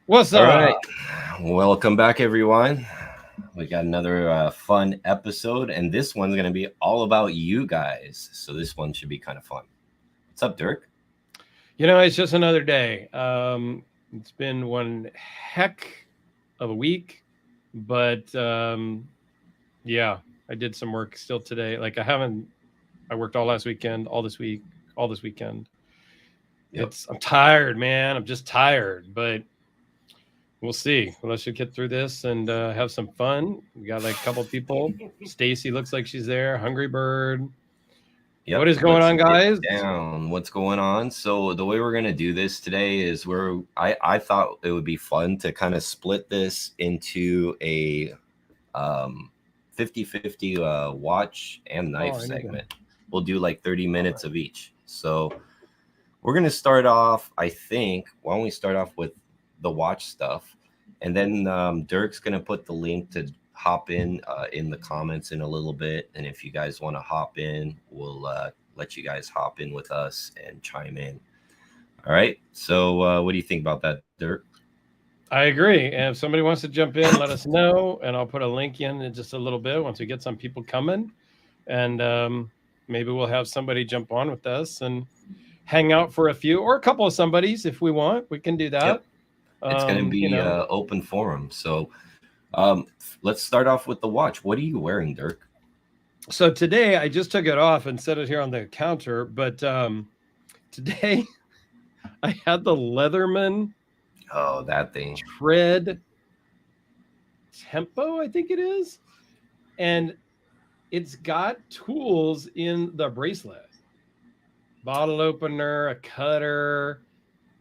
What's All right. up? Welcome back, everyone. We got another fun episode, and this one's going to be all about you guys. So, this one should be kind of fun. What's up, Dirk? It's just another day. It's been one heck of a week, but yeah, I did some work still today. I worked all last weekend, all this week, all this weekend. Yep. I'm tired, man. I'm just tired, but we'll see. Let's just get through this and have some fun. We got like a couple people. Stacy looks like she's there. Hungry Bird. What Yep. is going Let's on, get guys? down. What's going on? So, the way we're going to do this today is I thought it would be fun to kind of split this into a um, 50 watch and Oh, knife I need to. segment. We'll do like 30 minutes of each. So, we're going to start off, I think. Why don't we start off with the watch stuff? And then Dirk's going to put the link to hop in the comments in a little bit. And if you guys want to hop in, we'll let you guys hop in with us and chime in. All right. So what do you think about that, Dirk? I agree. And if somebody wants to jump in, let us know, and I'll put a link in just a little bit once we get some people coming, and maybe we'll have somebody jump on with us and hang out for a few or a couple of somebodies if we want. We can do that. Yep. It's going to be open forum. So let's start off with the watch. What are you wearing, Dirk? So today I just took it off and set it here on the counter, but today I had the Leatherman. Oh, that thing. Tread Tempo, I think it is. And it's got tools in the bracelet. Bottle opener, a cutter,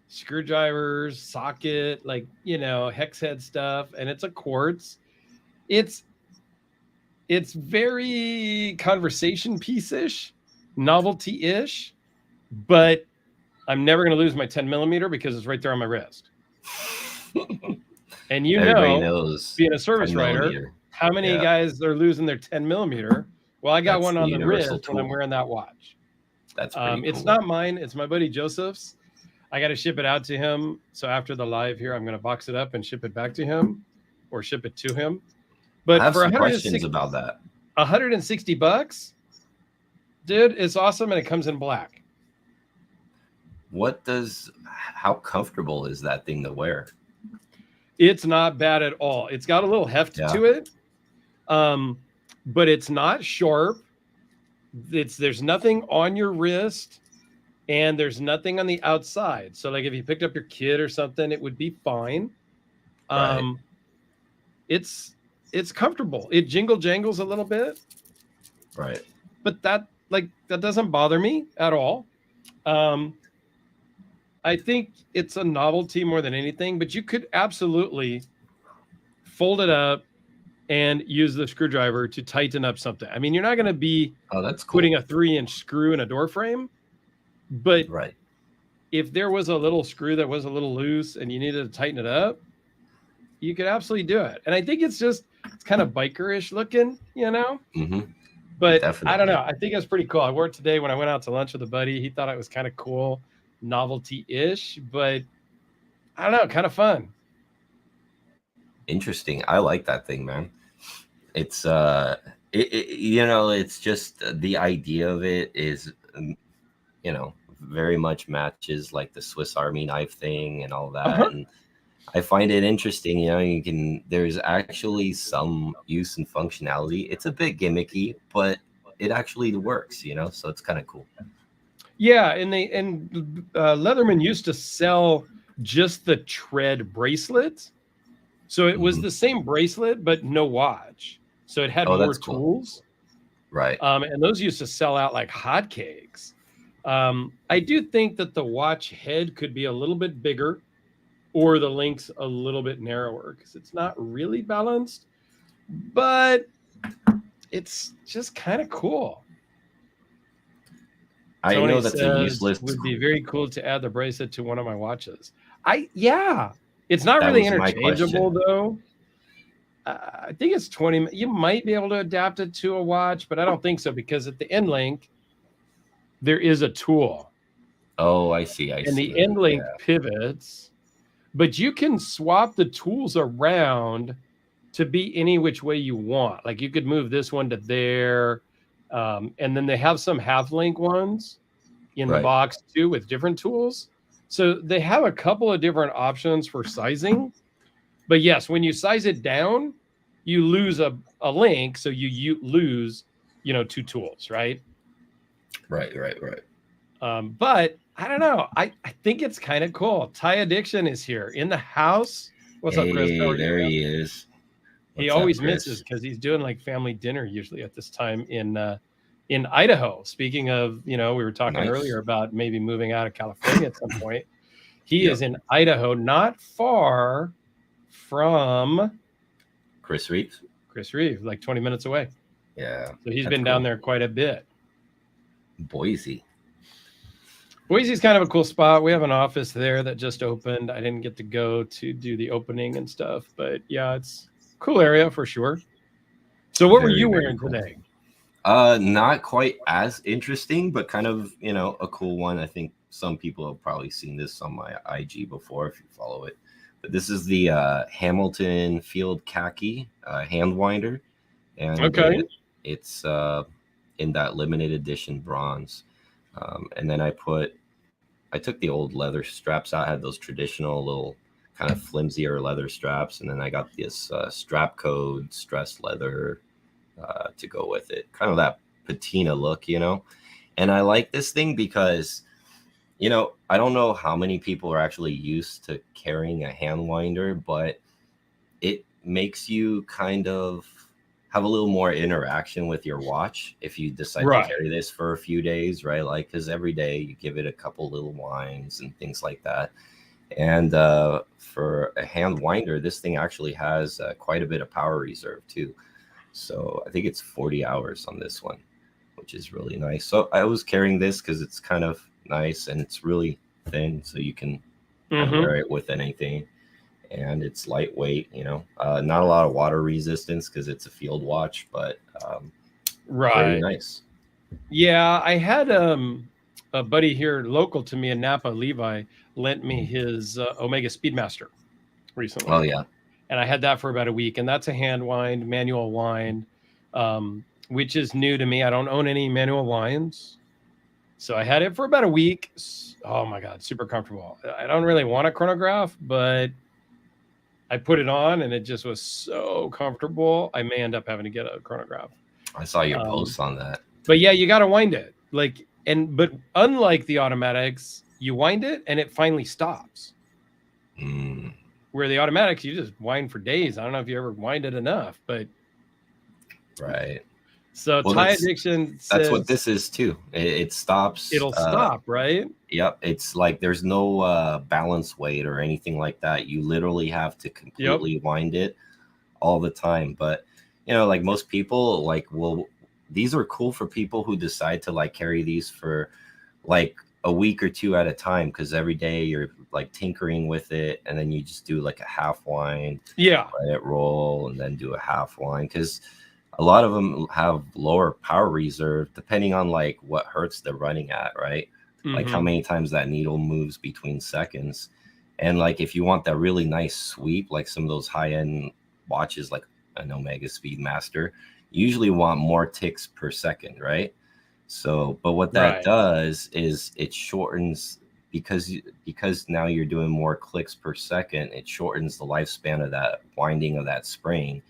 screwdrivers, socket, hex head stuff, and it's a quartz. It's very conversation piece-ish, novelty-ish, but I'm never going to lose my 10 millimeter because it's right there on my wrist. And Everybody knows being a service writer, how many guys are losing their 10 millimeter? Well, I got one on the wrist when I'm wearing that watch. That's pretty cool. It's not mine. It's my buddy Joseph's. I got to ship it out to him. So after the live here, I'm going to box it up and ship it back to him or ship it to him. But I have for some questions about that. $160, dude, it's awesome. And it comes in black. How comfortable is that thing to wear? It's not bad at all. It's got a little heft to it, but it's not sharp. There's nothing on your wrist, and there's nothing on the outside. So, like if you picked up your kid or something, it would be fine. Right. It's comfortable. It jingle jangles a little bit, right? But that doesn't bother me at all. I think it's a novelty more than anything, but you could absolutely fold it up and use the screwdriver to tighten up something. I mean, you're not going to be putting a 3-inch screw in a door frame, but if there was a little screw that was a little loose and you needed to tighten it up, you could absolutely do it. And I think it's kind of biker-ish looking, Mm-hmm. But definitely. I don't know. I think it's pretty cool. I wore it today when I went out to lunch with a buddy. He thought it was kind of cool. Novelty-ish, but I don't know, kind of fun. Interesting. I like that thing, man. It's it's just the idea of it is very much matches like the Swiss Army knife thing and all that. And I find it interesting. There's actually some use and functionality. It's a bit gimmicky, but it actually works, so it's kind of cool. Yeah, and Leatherman used to sell just the tread bracelet. So it was the same bracelet, but no watch. So it had more tools. Cool. Right. And those used to sell out like hotcakes. I do think that the watch head could be a little bit bigger or the links a little bit narrower because it's not really balanced, but it's just kind of cool. I know that's a useless. It would be very cool to add the bracelet to one of my watches. It's not really interchangeable though. I think it's 20. You might be able to adapt it to a watch, but I don't think so because at the end link there is a tool. Oh, I see. And the end link pivots, but you can swap the tools around to be any which way you want. Like you could move this one to there. And then they have some half link ones in the box too with different tools. So they have a couple of different options for sizing. But yes, when you size it down, you lose a link. So you lose, 2 tools, right? Right. But I don't know. I think it's kind of cool. Thai Addiction is here in the house. What's up, Chris? How are there you, he is. He always misses because he's doing like family dinner usually at this time in Idaho. Speaking of, we were talking earlier about maybe moving out of California at some point. He is in Idaho, not far from Chris Reeves, like 20 minutes away. Yeah. So he's been down there quite a bit. Boise's kind of a cool spot. We have an office there that just opened. I didn't get to go to do the opening and stuff, but yeah, it's a cool area for sure. So what were you wearing today? Not quite as interesting, but kind of, a cool one. I think some people have probably seen this on my IG before if you follow it. But this is the Hamilton Field Khaki hand winder. And it's in that limited edition bronze. And then I took the old leather straps out. I had those traditional little kind of flimsier leather straps. And then I got this strap code stress leather to go with it. Kind of that patina look, And I like this thing because, I don't know how many people are actually used to carrying a hand winder, but it makes you kind of have a little more interaction with your watch if you decide to carry this for a few days, right? Like, because every day you give it a couple little winds and things like that. And for a hand winder, this thing actually has quite a bit of power reserve too. So I think it's 40 hours on this one, which is really nice. So I was carrying this because it's kind of nice and it's really thin, so you can wear it with anything. And it's lightweight, not a lot of water resistance because it's a field watch, but very nice. Yeah, I had a buddy here local to me in Napa, Levi, lent me his Omega Speedmaster recently. Oh yeah. And I had that for about a week, and that's a hand wind, manual wind, which is new to me. I don't own any manual winds. So I had it for about a week. Oh my God, super comfortable. I don't really want a chronograph, but I put it on and it just was so comfortable. I may end up having to get a chronograph. I saw your posts on that. But yeah, you got to wind it. But unlike the automatics, you wind it and it finally stops. Where the automatics, you just wind for days. I don't know if you ever winded enough, but. Right. So Thai Addiction says, that's what this is too. It stops. It'll stop, right? Yep. It's like there's no balance weight or anything like that. You literally have to completely wind it all the time. But like most people, these are cool for people who decide to carry these for like a week or two at a time, because every day you're tinkering with it, and then you just do a half wind, let it roll, and then do a half wind, because a lot of them have lower power reserve depending on what hertz they're running at, right? Like how many times that needle moves between seconds. And if you want that really nice sweep, like some of those high-end watches like an Omega Speedmaster, you usually want more ticks per second, right? So, but what that does is it shortens, because now you're doing more clicks per second, it shortens the lifespan of that winding of that spring.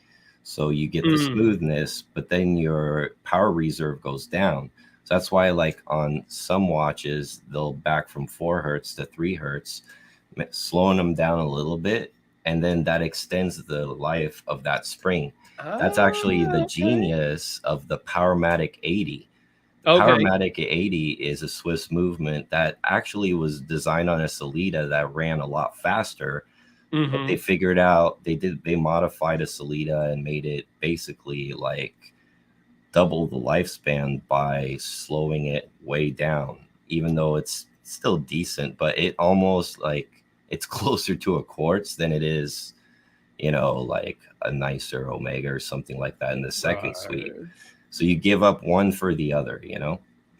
So you get the smoothness, but then your power reserve goes down. So that's why on some watches, they'll back from 4 hertz to 3 hertz, slowing them down a little bit. And then that extends the life of that spring. That's actually the genius of the Powermatic 80. Powermatic 80 is a Swiss movement that actually was designed on a Sellita that ran a lot faster. But they figured out they modified a Sellita and made it basically double the lifespan by slowing it way down, even though it's still decent, but it almost it's closer to a quartz than it is, a nicer Omega or something like that in the second sweep. So you give up one for the other,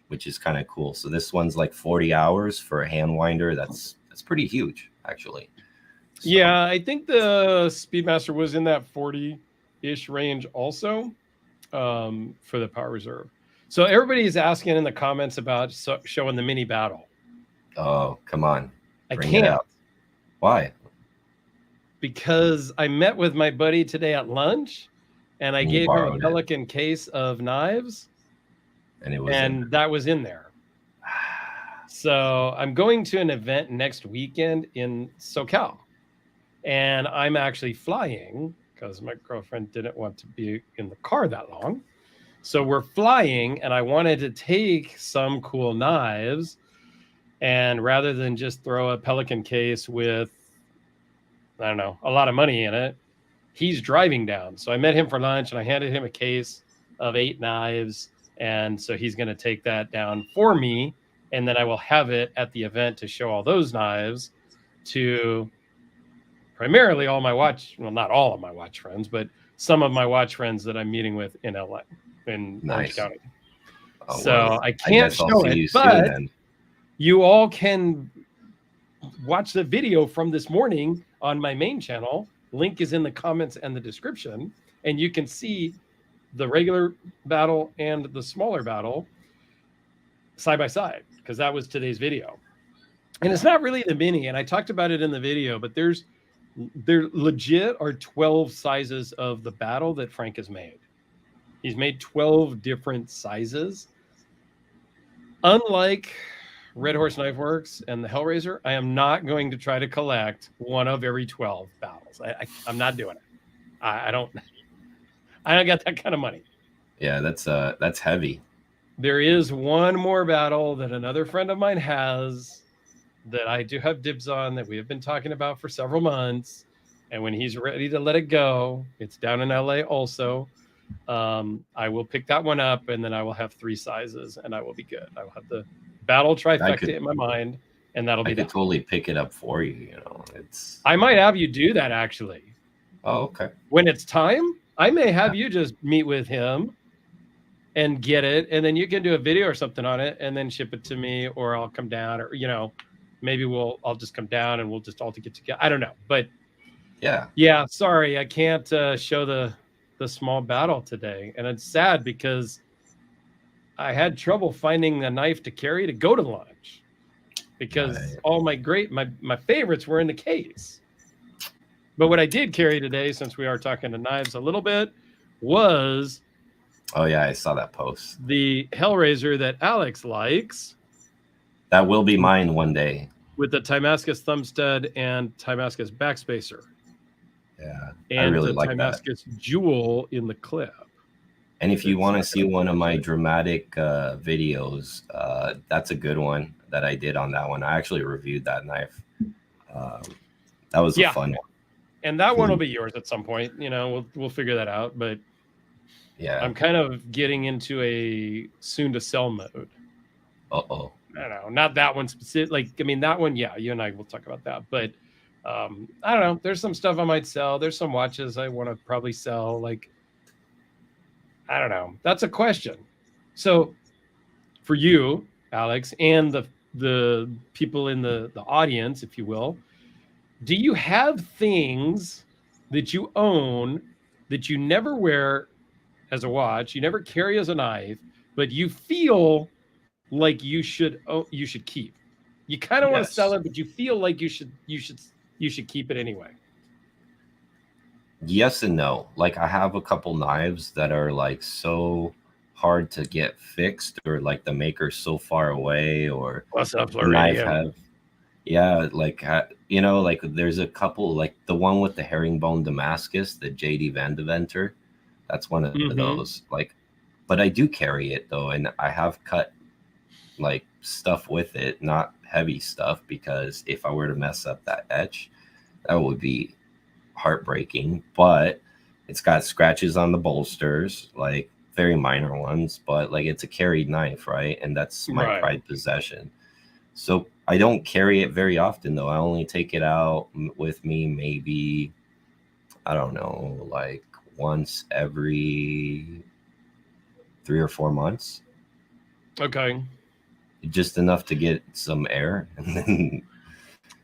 which is kind of cool. So this one's 40 hours for a hand winder. That's pretty huge, actually. So. Yeah, I think the Speedmaster was in that 40-ish range also for the Power Reserve. So everybody's asking in the comments about showing the mini battle. Oh, come on. Bring it out. Why? Because I met with my buddy today at lunch, and I gave him a Pelican case of knives, and that was in there. So I'm going to an event next weekend in SoCal, and I'm actually flying because my girlfriend didn't want to be in the car that long. So we're flying, and I wanted to take some cool knives, and rather than just throw a Pelican case with, I don't know, a lot of money in it, he's driving down. So I met him for lunch, and I handed him a case of 8 knives, and so he's going to take that down for me, and then I will have it at the event to show all those knives to primarily all my watch, well, not all of my watch friends, but some of my watch friends that I'm meeting with in LA, in Orange County. Oh, so well, I can't show it, but you all can watch the video from this morning on my main channel. Link is in the comments and the description, and you can see the regular battle and the smaller battle side by side, because that was today's video. And it's not really the mini, and I talked about it in the video, but there legit are 12 sizes of the battle that Frank has made. He's made 12 different sizes. Unlike Red Horse Knife Works and the Hellraiser, I am not going to try to collect one of every 12 battles. I'm not doing it. I don't got that kind of money. Yeah, that's heavy. There is one more battle that another friend of mine has that I do have dibs on, that we have been talking about for several months. And when he's ready to let it go, it's down in LA also. I will pick that one up, and then I will have 3 sizes, and I will be good. I will have the battle trifecta in my mind, and that'll be. I could totally pick it up for you. You know, I might have you do that actually. Oh, okay. When it's time, I may have you just meet with him and get it, and then you can do a video or something on it, and then ship it to me, or I'll come down, or maybe I'll just come down and we'll just all get together. I don't know, but yeah. Sorry, I can't show the small battle today, and it's sad because I had trouble finding a knife to carry to go to lunch because all my favorites were in the case. But what I did carry today, since we are talking to knives a little bit, was I saw that post. The Hellraiser that Alex likes. That will be mine one day. With the Timascus thumb stud and Timascus backspacer. Yeah, and I really like Timascus jewel in the clip. And if you want to see one of my dramatic videos, that's a good one that I did on that one. I actually reviewed that knife. That was a fun one. And that one will be yours at some point. We'll figure that out. But yeah, I'm kind of getting into a soon to sell mode. Uh-oh. I don't know, not that one specific. That one, you and I will talk about that. But I don't know. There's some stuff I might sell. There's some watches I want to probably sell. I don't know. That's a question. So for you, Alex, and the people in the audience, if you will, do you have things that you own that you never wear as a watch, you never carry as a knife, but you feel like you should keep? You kind of want to sell it, but you feel like you should keep it anyway. Yes and no. I have a couple knives that are so hard to get fixed, or the maker's so far away, or what's up, the knife there's a couple, the one with the herringbone Damascus, the JD Van Deventer. That's one of those. But I do carry it though, and I have cut stuff with it, not heavy stuff, because if I were to mess up that etch, that would be heartbreaking. But it's got scratches on the bolsters, very minor ones, but it's a carried knife, right? And that's my prized possession. So I don't carry it very often though. I only take it out with me maybe, I don't know, once every 3 or 4 months. Okay. Just enough to get some air, and then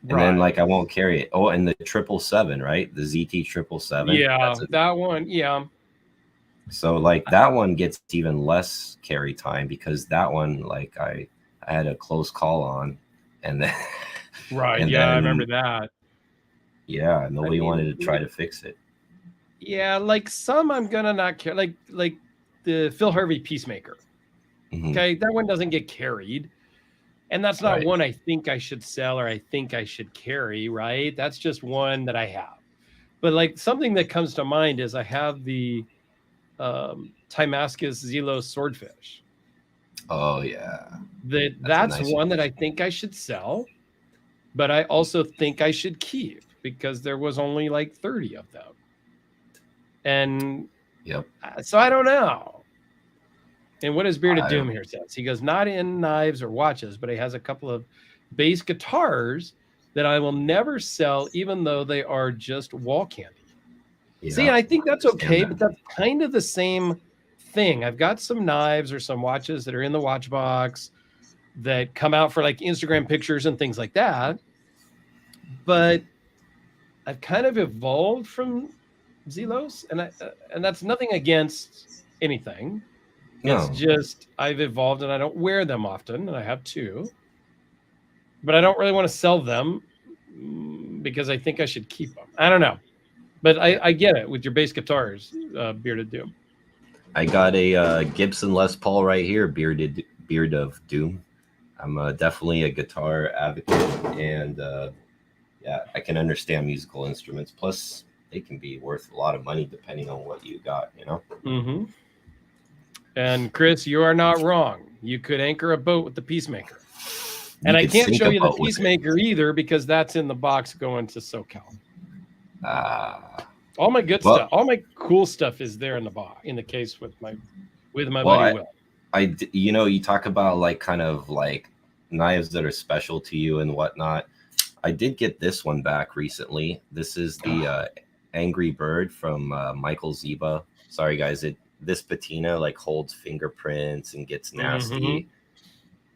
And then like I won't carry it. Oh, and the 777, right? The ZT 777. Yeah, that one. Yeah. So like that one gets even less carry time because that one, like I had a close call on, and then right. Yeah, I remember that. Yeah, nobody wanted to try to fix it. Yeah, like some I'm gonna not care. Like the Phil Harvey Peacemaker. Okay, that one doesn't get carried. And that's not one I think I should sell or I think I should carry, right? That's just one that I have. But like something that comes to mind is I have the Timascus Zelos swordfish. Oh yeah. That's nice one that I think I should sell, but I also think I should keep because there was only like 30 of them. And so I don't know. And what does Bearded Doom here says? He goes, not in knives or watches, but he has a couple of bass guitars that I will never sell, even though they are just wall candy. Yeah, see, and I think that's okay, but that's kind of the same thing. I've got some knives or some watches that are in the watch box that come out for like Instagram pictures and things like that. But I've kind of evolved from Zelos, and that's nothing against anything. It's just I've evolved and I don't wear them often, and I have two. But I don't really want to sell them because I think I should keep them. I don't know. But I get it with your bass guitars, Bearded Doom. I got a Gibson Les Paul right here, Beard of Doom. I'm definitely a guitar advocate, and yeah, I can understand musical instruments. Plus, they can be worth a lot of money depending on what you got, you know? Mm-hmm. And Chris, you are not wrong. You could anchor a boat with the Peacemaker. And I can't show you the Peacemaker either because that's in the box going to SoCal. All my good stuff, all my cool stuff is there in the box, in the case with my buddy Will. You know, you talk about like kind of like knives that are special to you and whatnot. I did get this one back recently. This is the Angry Bird from Michael Ziba. Sorry guys, this patina like holds fingerprints and gets nasty,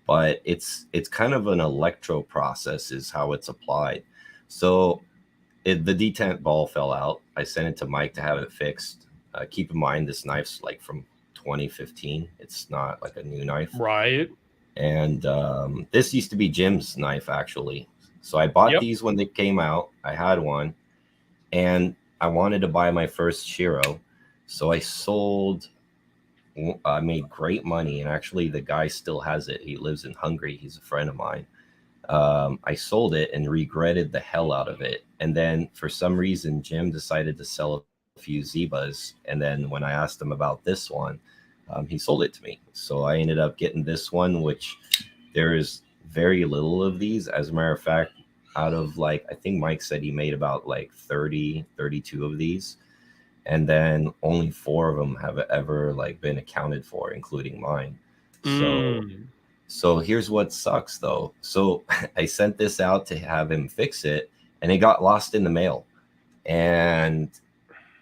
but it's kind of an electro process is how it's applied. So the detent ball fell out. I sent it to Mike to have it fixed. Keep in mind this knife's like from 2015. It's not like a new knife, right? And this used to be Jim's knife actually. So I bought these when they came out. I had one, and I wanted to buy my first Shiro. So I sold, I made great money. And actually the guy still has it. He lives in Hungary. He's a friend of mine. I sold it and regretted the hell out of it. And then for some reason, Jim decided to sell a few Zebas. And then when I asked him about this one, he sold it to me. So I ended up getting this one, which there is very little of these. As a matter of fact, out of like, I think Mike said he made about like 32 of these. And then only 4 of them have ever like been accounted for, including mine. So here's what sucks though. So I sent this out to have him fix it, and it got lost in the mail, and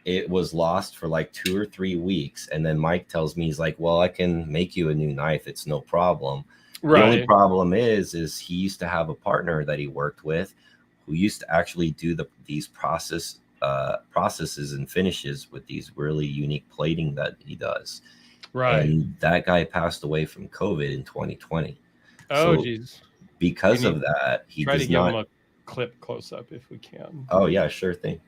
it was lost for like 2 or 3 weeks. And then Mike tells me, he's like, well, I can make you a new knife. It's no problem. Right. The only problem is he used to have a partner that he worked with who used to actually do these processes and finishes with these really unique plating that he does. Right. And that guy passed away from COVID in 2020. Oh, geez. Because of that, he try does to give not him a clip close up if we can. Oh yeah, sure thing.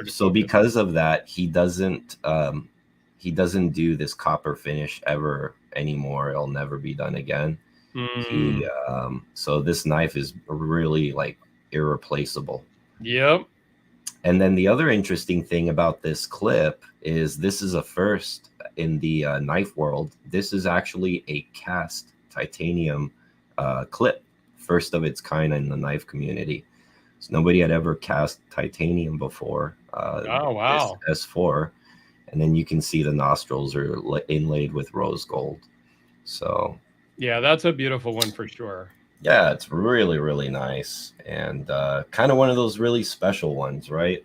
So because of that, he doesn't do this copper finish ever anymore. It'll never be done again. So this knife is really like irreplaceable. Yep. And then the other interesting thing about this clip is this is a first in the knife world. This is actually a cast titanium clip, first of its kind in the knife community. So nobody had ever cast titanium before. Oh, wow. This S4. And then you can see the nostrils are inlaid with rose gold. So yeah, that's a beautiful one for sure. Yeah, it's really, really nice, and kind of one of those really special ones, right?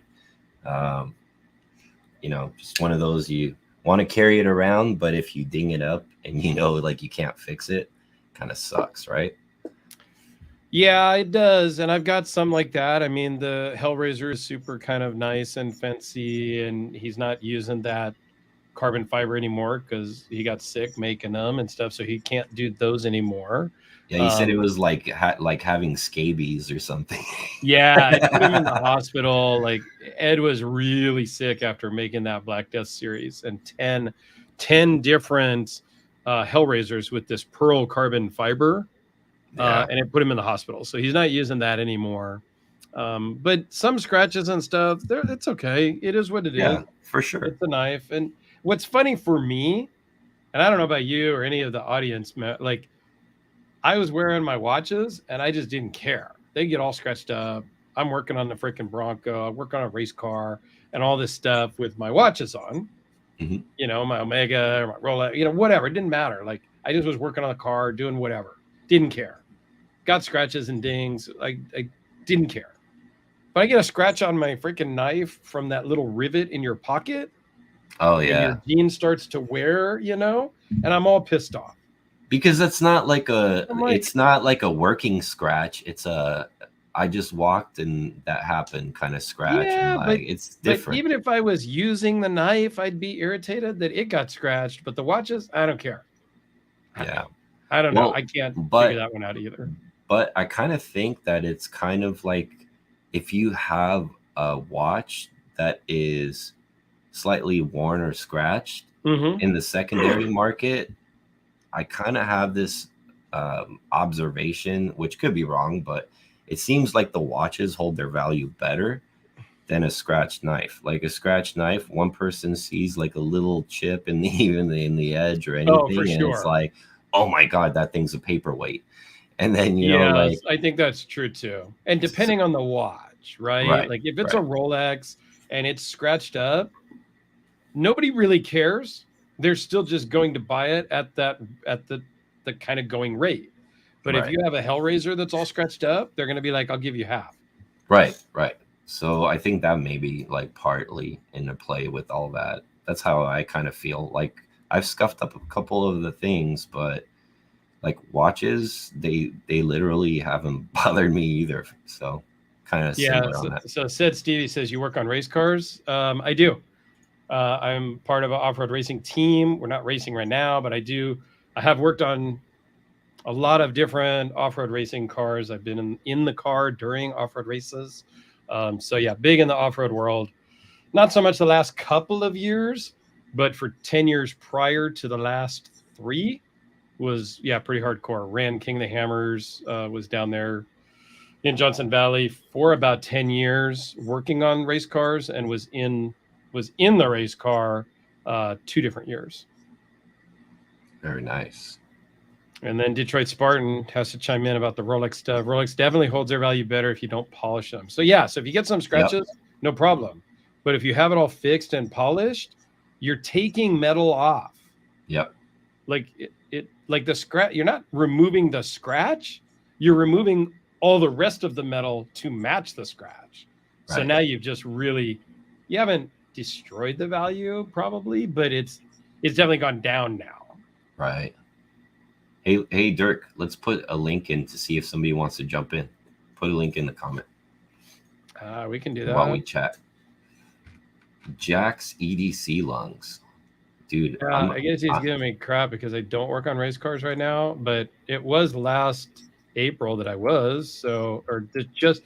You know, just one of those you want to carry it around, but if you ding it up and you know, like you can't fix it, kind of sucks, right? Yeah, it does. And I've got some like that. I mean, the Hellraiser is super kind of nice and fancy, and he's not using that carbon fiber anymore because he got sick making them and stuff. So he can't do those anymore. Yeah, you said it was like having scabies or something. Yeah, it put him in the hospital. Like Ed was really sick after making that Black Death series, and 10 different Hellraisers with this pearl carbon fiber. And it put him in the hospital. So he's not using that anymore. But some scratches and stuff, it's okay. It is what it is. Yeah, for sure. It's a knife. And what's funny for me, and I don't know about you or any of the audience, like I was wearing my watches and I just didn't care. They get all scratched up. I'm working on the freaking Bronco. I work on a race car and all this stuff with my watches on. Mm-hmm. You know, my Omega or my Rolex, you know, whatever. It didn't matter. Like I just was working on the car, doing whatever. Didn't care. Got scratches and dings. I didn't care. But I get a scratch on my freaking knife from that little rivet in your pocket. Oh yeah. And your jean starts to wear, you know, and I'm all pissed off. Because it's not like it's not like a working scratch. It's a I just walked and that happened kind of scratch. Yeah, like, but it's different. But even if I was using the knife, I'd be irritated that it got scratched. But the watches, I don't care. Yeah. I don't know. I can't figure that one out either. But I kind of think that it's kind of like if you have a watch that is slightly worn or scratched in the secondary market, I kind of have this observation, which could be wrong, but it seems like the watches hold their value better than a scratched knife. Like a scratched knife, one person sees like a little chip in the edge or anything, and it's like, oh my God, that thing's a paperweight. And then, you know, like, I think that's true too. And depending on the watch, right? Like if it's a Rolex and it's scratched up, nobody really cares. They're still just going to buy it at the kind of going rate. But if you have a Hellraiser that's all scratched up, they're going to be like, I'll give you half. Right. So I think that may be like partly into play with all that. That's how I kind of feel. Like I've scuffed up a couple of the things, but like watches, they literally haven't bothered me either. So kind of similar on that. So said Stevie says you work on race cars. I do. I'm part of an off-road racing team. We're not racing right now, but I have worked on a lot of different off-road racing cars. I've been in the car during off-road races. So yeah, big in the off-road world. Not so much the last couple of years, but for 10 years prior to the last 3 was, pretty hardcore. Ran King of the Hammers, was down there in Johnson Valley for about 10 years working on race cars, and was in the race car 2 different years. Very nice. And then Detroit Spartan has to chime in about the Rolex stuff. Rolex definitely holds their value better if you don't polish them. So so if you get some scratches, no problem. But if you have it all fixed and polished, you're taking metal off. Yep. Like like the scratch, you're not removing the scratch, you're removing all the rest of the metal to match the scratch. Right. So now you've just you haven't destroyed the value probably, but it's definitely gone down now. Right. Hey, Dirk, let's put a link in to see if somebody wants to jump in. Put a link in the comment. We can do that while we chat. Jack's EDC lungs. Dude, I guess he's giving me crap because I don't work on race cars right now, but it was last April that I was, or just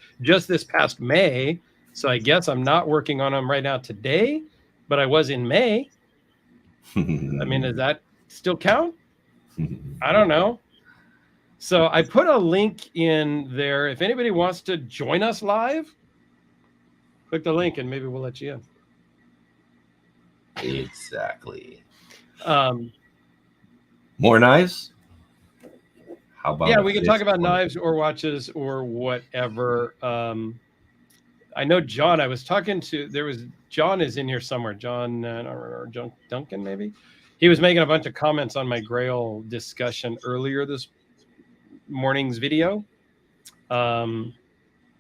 this past May. So I guess I'm not working on them right now today, but I was in May. I mean, does that still count? I don't know. So I put a link in there. If anybody wants to join us live, click the link and maybe we'll let you in. Exactly. More knives? How about we can talk about knives or watches or whatever. I know John, I was talking to, John is in here somewhere. John, I don't remember, John Duncan maybe? He was making a bunch of comments on my Grail discussion earlier this morning's video. So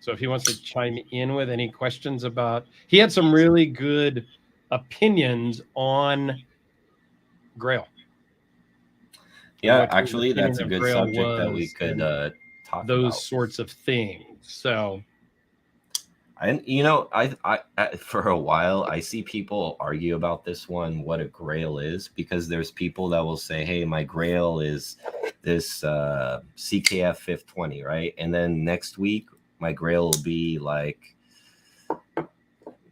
if he wants to chime in with any questions he had some really good opinions on Grail. Yeah, actually, that's a good subject that we could talk those about. sorts of things. So, and I for a while I see people argue about this one, what a grail is, because there's people that will say, hey, my grail is this CKF 520, right? And then next week my grail will be like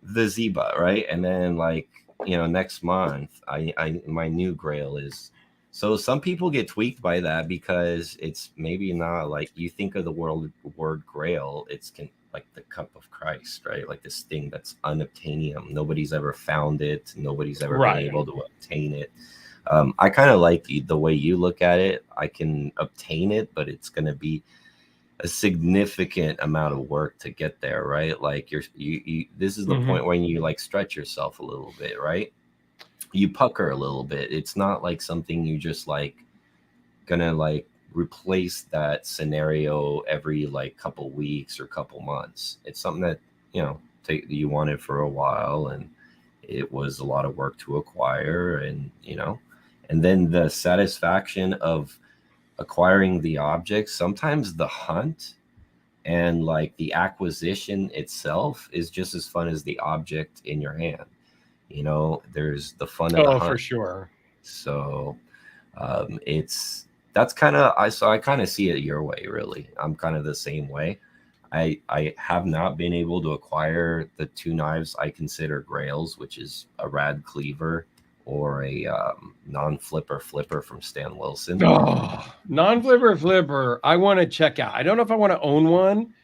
the Zeba, right? And then like next month I my new grail is. So some people get tweaked by that because it's maybe not like you think of the word grail, it's like the cup of Christ, right? Like this thing that's unobtainium. Nobody's ever found it. Nobody's ever been able to obtain it. I kind of like the way you look at it. I can obtain it, but it's going to be a significant amount of work to get there, right? Like you this is the point when you like stretch yourself a little bit, right? You pucker a little bit. It's not like something you just like gonna like replace that scenario every like couple weeks or couple months. It's something that you wanted for a while, and it was a lot of work to acquire, and and then the satisfaction of acquiring the object. Sometimes the hunt and like the acquisition itself is just as fun as the object in your hand. There's the fun of the hunt. For sure. So that's kind of I kind of see it your way, really. I'm kind of the same way. I have not been able to acquire the two knives I consider grails, which is a rad cleaver or a non-flipper flipper from Stan Wilson. Oh, non-flipper flipper. I want to check out. I don't know if I want to own one.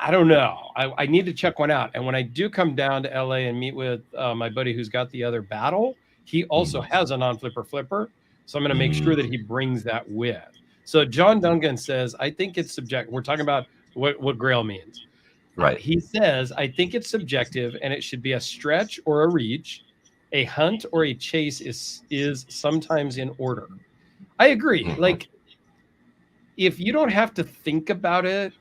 I don't know. I need to check one out. And when I do come down to LA and meet with my buddy who's got the other battle, he also has a non-flipper flipper. So I'm going to make sure that he brings that with. So John Dungan says, I think it's subjective. We're talking about what grail means. Right. He says, I think it's subjective and it should be a stretch or a reach. A hunt or a chase is sometimes in order. I agree. Like, if you don't have to think about it,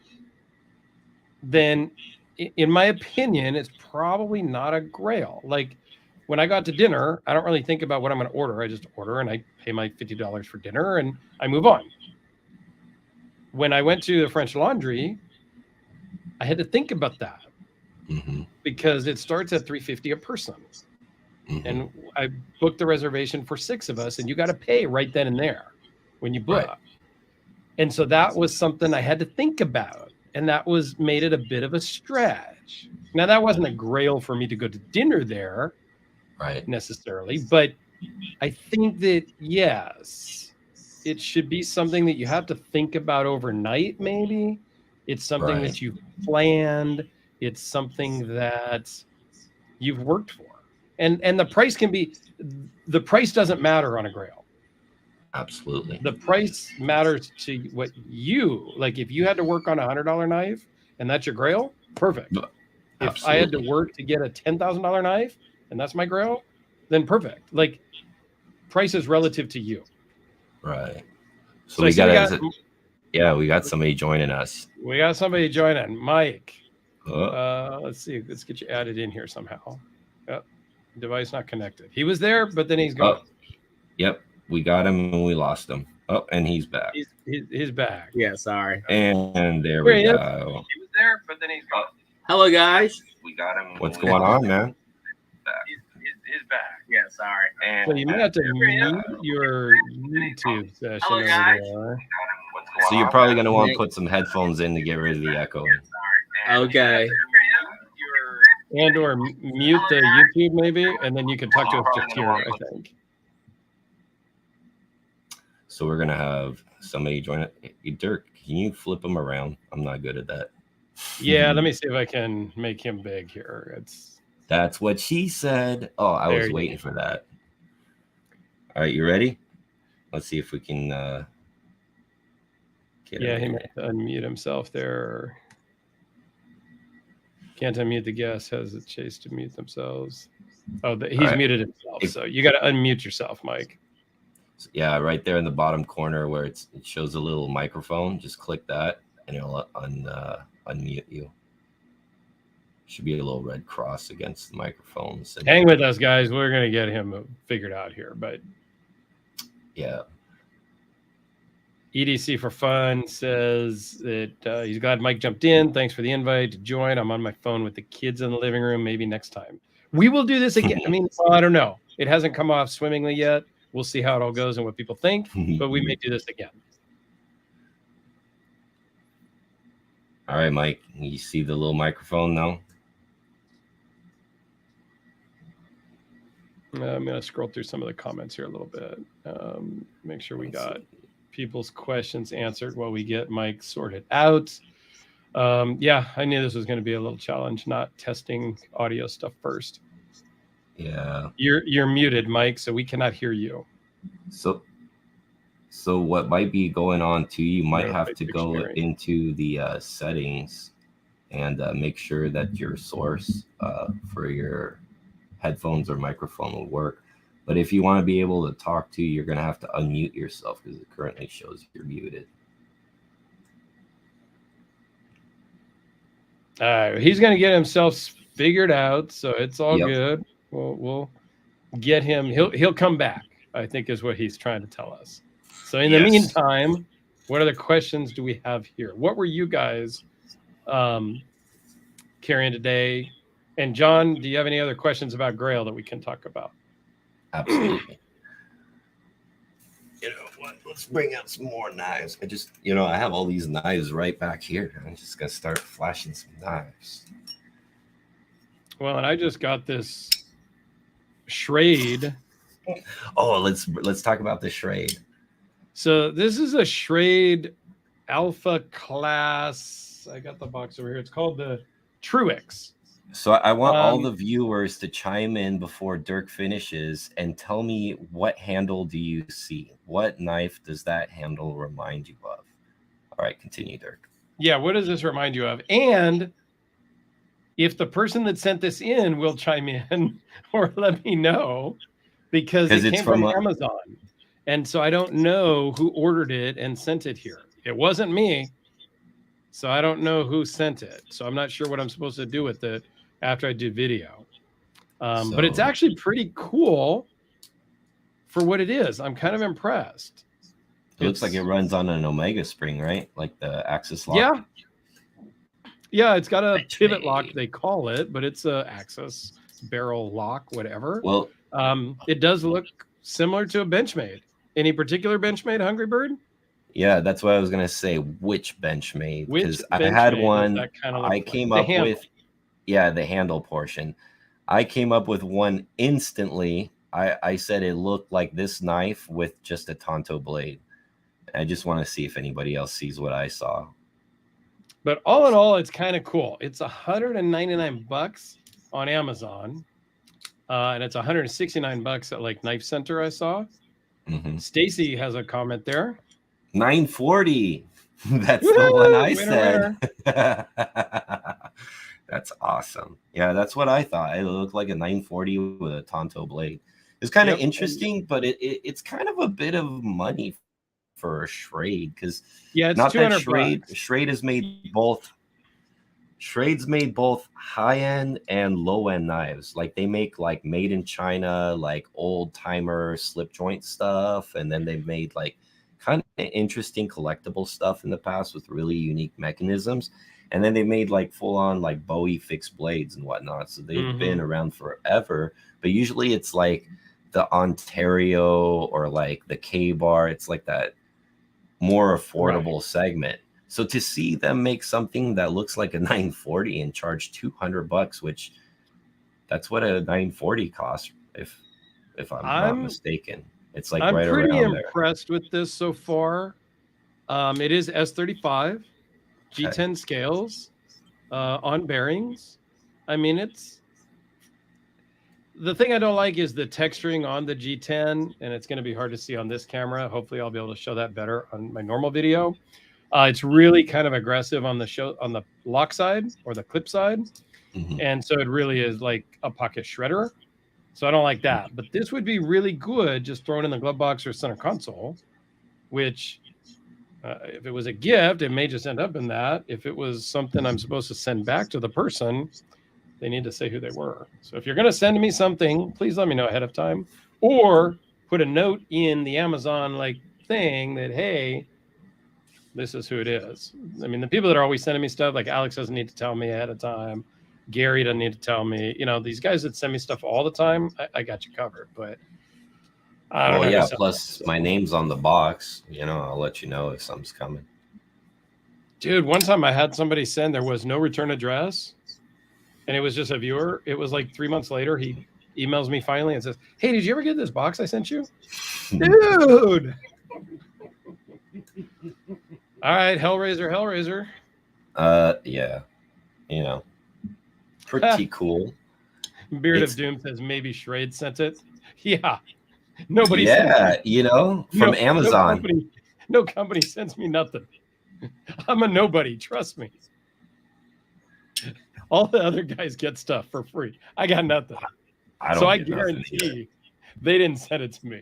then in my opinion, it's probably not a grail. Like when I got to dinner, I don't really think about what I'm going to order. I just order and I pay my $50 for dinner and I move on. When I went to the French Laundry, I had to think about that because it starts at $350 a person. And I booked the reservation for 6 of us, and you got to pay right then and there when you book. Right. And so that was something I had to think about. And that made it a bit of a stretch. Now, that wasn't a grail for me to go to dinner there, right, necessarily. But I think that, yes, it should be something that you have to think about overnight, maybe. It's something that you've planned. It's something that you've worked for. And the price the price doesn't matter on a grail. Absolutely. The price matters to what you like. If you had to work on a $100 knife and that's your grail, perfect. Absolutely. If I had to work to get a $10,000 knife and that's my grail, then perfect. Like, price is relative to you. Right. So we got somebody joining us. We got somebody joining. Mike. Let's see. Let's get you added in here somehow. Yep. Device not connected. He was there, but then he's gone. Yep. We got him and we lost him. Oh, and he's back. He's back. Yeah, sorry. And there we go. He was there, but then he's gone. Hello, guys. We got him. What's going on, man? He's back. Yeah, sorry. And so you may have to mute your YouTube session. Hello, guys. So you're probably going to want to put some headphones in to get rid of the echo. Okay. And or mute the YouTube maybe, and then you can talk to us just here, I think. So we're going to have somebody join it. Dirk, can you flip him around? I'm not good at that. Yeah, let me see if I can make him big here. That's what she said. Oh, I was waiting for that. All right, you ready? Let's see if we can get he might unmute himself there. Can't unmute the guest. Has a chase to mute themselves. Oh, he's muted himself. So you got to unmute yourself, Mike. Yeah, right there in the bottom corner where it shows a little microphone. Just click that, and it'll unmute you. Should be a little red cross against the microphones. Hang with us, guys. We're gonna get him figured out here, but yeah. EDC for Fun says that he's glad Mike jumped in. Thanks for the invite to join. I'm on my phone with the kids in the living room. Maybe next time. We will do this again. I mean, well, I don't know. It hasn't come off swimmingly yet. We'll see how it all goes and what people think, but we may do this again. All right, Mike. You see the little microphone now? I'm going to scroll through some of the comments here a little bit. Make sure we got people's questions answered while we get Mike sorted out. Yeah, I knew this was going to be a little challenge, not testing audio stuff first. Yeah. You're muted, Mike, so we cannot hear you. So what might be going on too, you might have to go into the settings and make sure that your source for your headphones or microphone will work. But if you want to be able to talk to, you're going to have to unmute yourself because it currently shows you're muted. All right, he's going to get himself figured out, so it's all good. We'll get him. He'll come back, I think is what he's trying to tell us. So in the meantime, what other questions do we have here? What were you guys carrying today? And John, do you have any other questions about Grail that we can talk about? Absolutely. You know what? Let's bring out some more knives. I have all these knives right back here. I'm just gonna start flashing some knives. Well, and I just got this Schrade. Oh, let's talk about the Schrade. So this is a Schrade Alpha class. I got the box over here. It's called the Truix. So I want all the viewers to chime in before Dirk finishes and tell me, what handle do you see? What knife does that handle remind you of? All right, continue, Dirk. Yeah, what does this remind you of? And if the person that sent this in will chime in or let me know, because it came from Amazon. And so I don't know who ordered it and sent it here. It wasn't me. So I don't know who sent it. So I'm not sure what I'm supposed to do with it after I do video. But it's actually pretty cool for what it is. I'm kind of impressed. It looks like it runs on an Omega spring, right? Like the axis lock. Yeah. Yeah, it's got a pivot lock, they call it, but it's a axis barrel lock, whatever. Well, it does look similar to a Benchmade. Any particular Benchmade, Hungry Bird? Yeah, that's what I was gonna say. Which Benchmade? Because I had one. I came up with, the handle portion. I came up with one instantly. I said it looked like this knife with just a Tonto blade. I just want to see if anybody else sees what I saw. But all in all, it's kind of cool. It's $199 on Amazon, and it's $169 at like Knife Center. I saw. Stacy has a comment there. $940. That's the one I said. That's awesome. Yeah, that's what I thought. It looked like a $940 with a Tonto blade. It's kind of interesting, but it's kind of a bit of money for a Schrade, because it's not that $200. Schrade has made both. Schrade's made both high-end and low-end knives. Like they make like made in China, like old timer slip joint stuff, and then they've made like kind of interesting collectible stuff in the past with really unique mechanisms. And then they made like full-on like Bowie fixed blades and whatnot. So they've been around forever. But usually it's like the Ontario or like the K-Bar. It's like that more affordable segment. So to see them make something that looks like a 940 and charge $200, which that's what a 940 costs, if I'm not mistaken. It's like I'm right pretty around impressed with this so far. It is S35, G10 scales on bearings. I mean, it's the thing I don't like is the texturing on the G10, and it's going to be hard to see on this camera. Hopefully, I'll be able to show that better on my normal video. It's really kind of aggressive on the lock side or the clip side, and so it really is like a pocket shredder. So I don't like that. But this would be really good just thrown in the glove box or center console, which if it was a gift, it may just end up in that. If it was something I'm supposed to send back to the person, they need to say who they were. So if you're going to send me something, please let me know ahead of time, or put a note in the Amazon like thing that, hey, This is who it is. I mean, the people that are always sending me stuff, like Alex doesn't need to tell me ahead of time. Gary doesn't need to tell me. You know, these guys that send me stuff all the time, I got you covered. But I don't know. Yeah, plus my name's on the box. You know, I'll let you know if something's coming. Dude, one time I had somebody send, there was no return address, and it was just a viewer. It was like 3 months later, he emails me finally and says, "Hey, did you ever get this box I sent you?" Dude. All right, Hellraiser. Yeah, you know, pretty cool. Beard of Doom says maybe Shrade sent it. Yeah, nobody. Yeah, you know, from Amazon. No company sends me nothing. I'm a nobody. Trust me. All the other guys get stuff for free. I got nothing. I guarantee they didn't send it to me.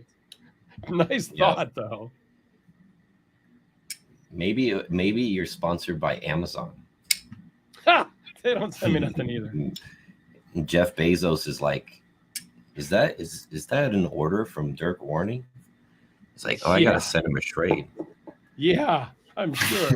Nice thought, though. Maybe you're sponsored by Amazon. Ha! They don't send me nothing either. Jeff Bezos is like, is that an order from Dirk Warning? It's like, I gotta send him a trade. Yeah, I'm sure.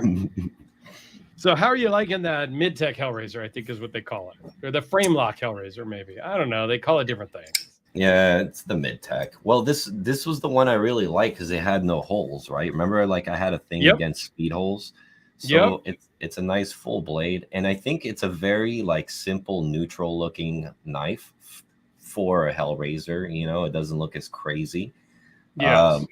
So how are you liking that mid-tech Hellraiser, I think is what they call it. Or the frame lock Hellraiser, maybe. I don't know. They call it different things. Yeah, it's the mid-tech. Well, this was the one I really liked because it had no holes, right? Remember, like I had a thing against speed holes. So it's a nice full blade. And I think it's a very like simple, neutral looking knife for a Hellraiser. You know, it doesn't look as crazy. Yes.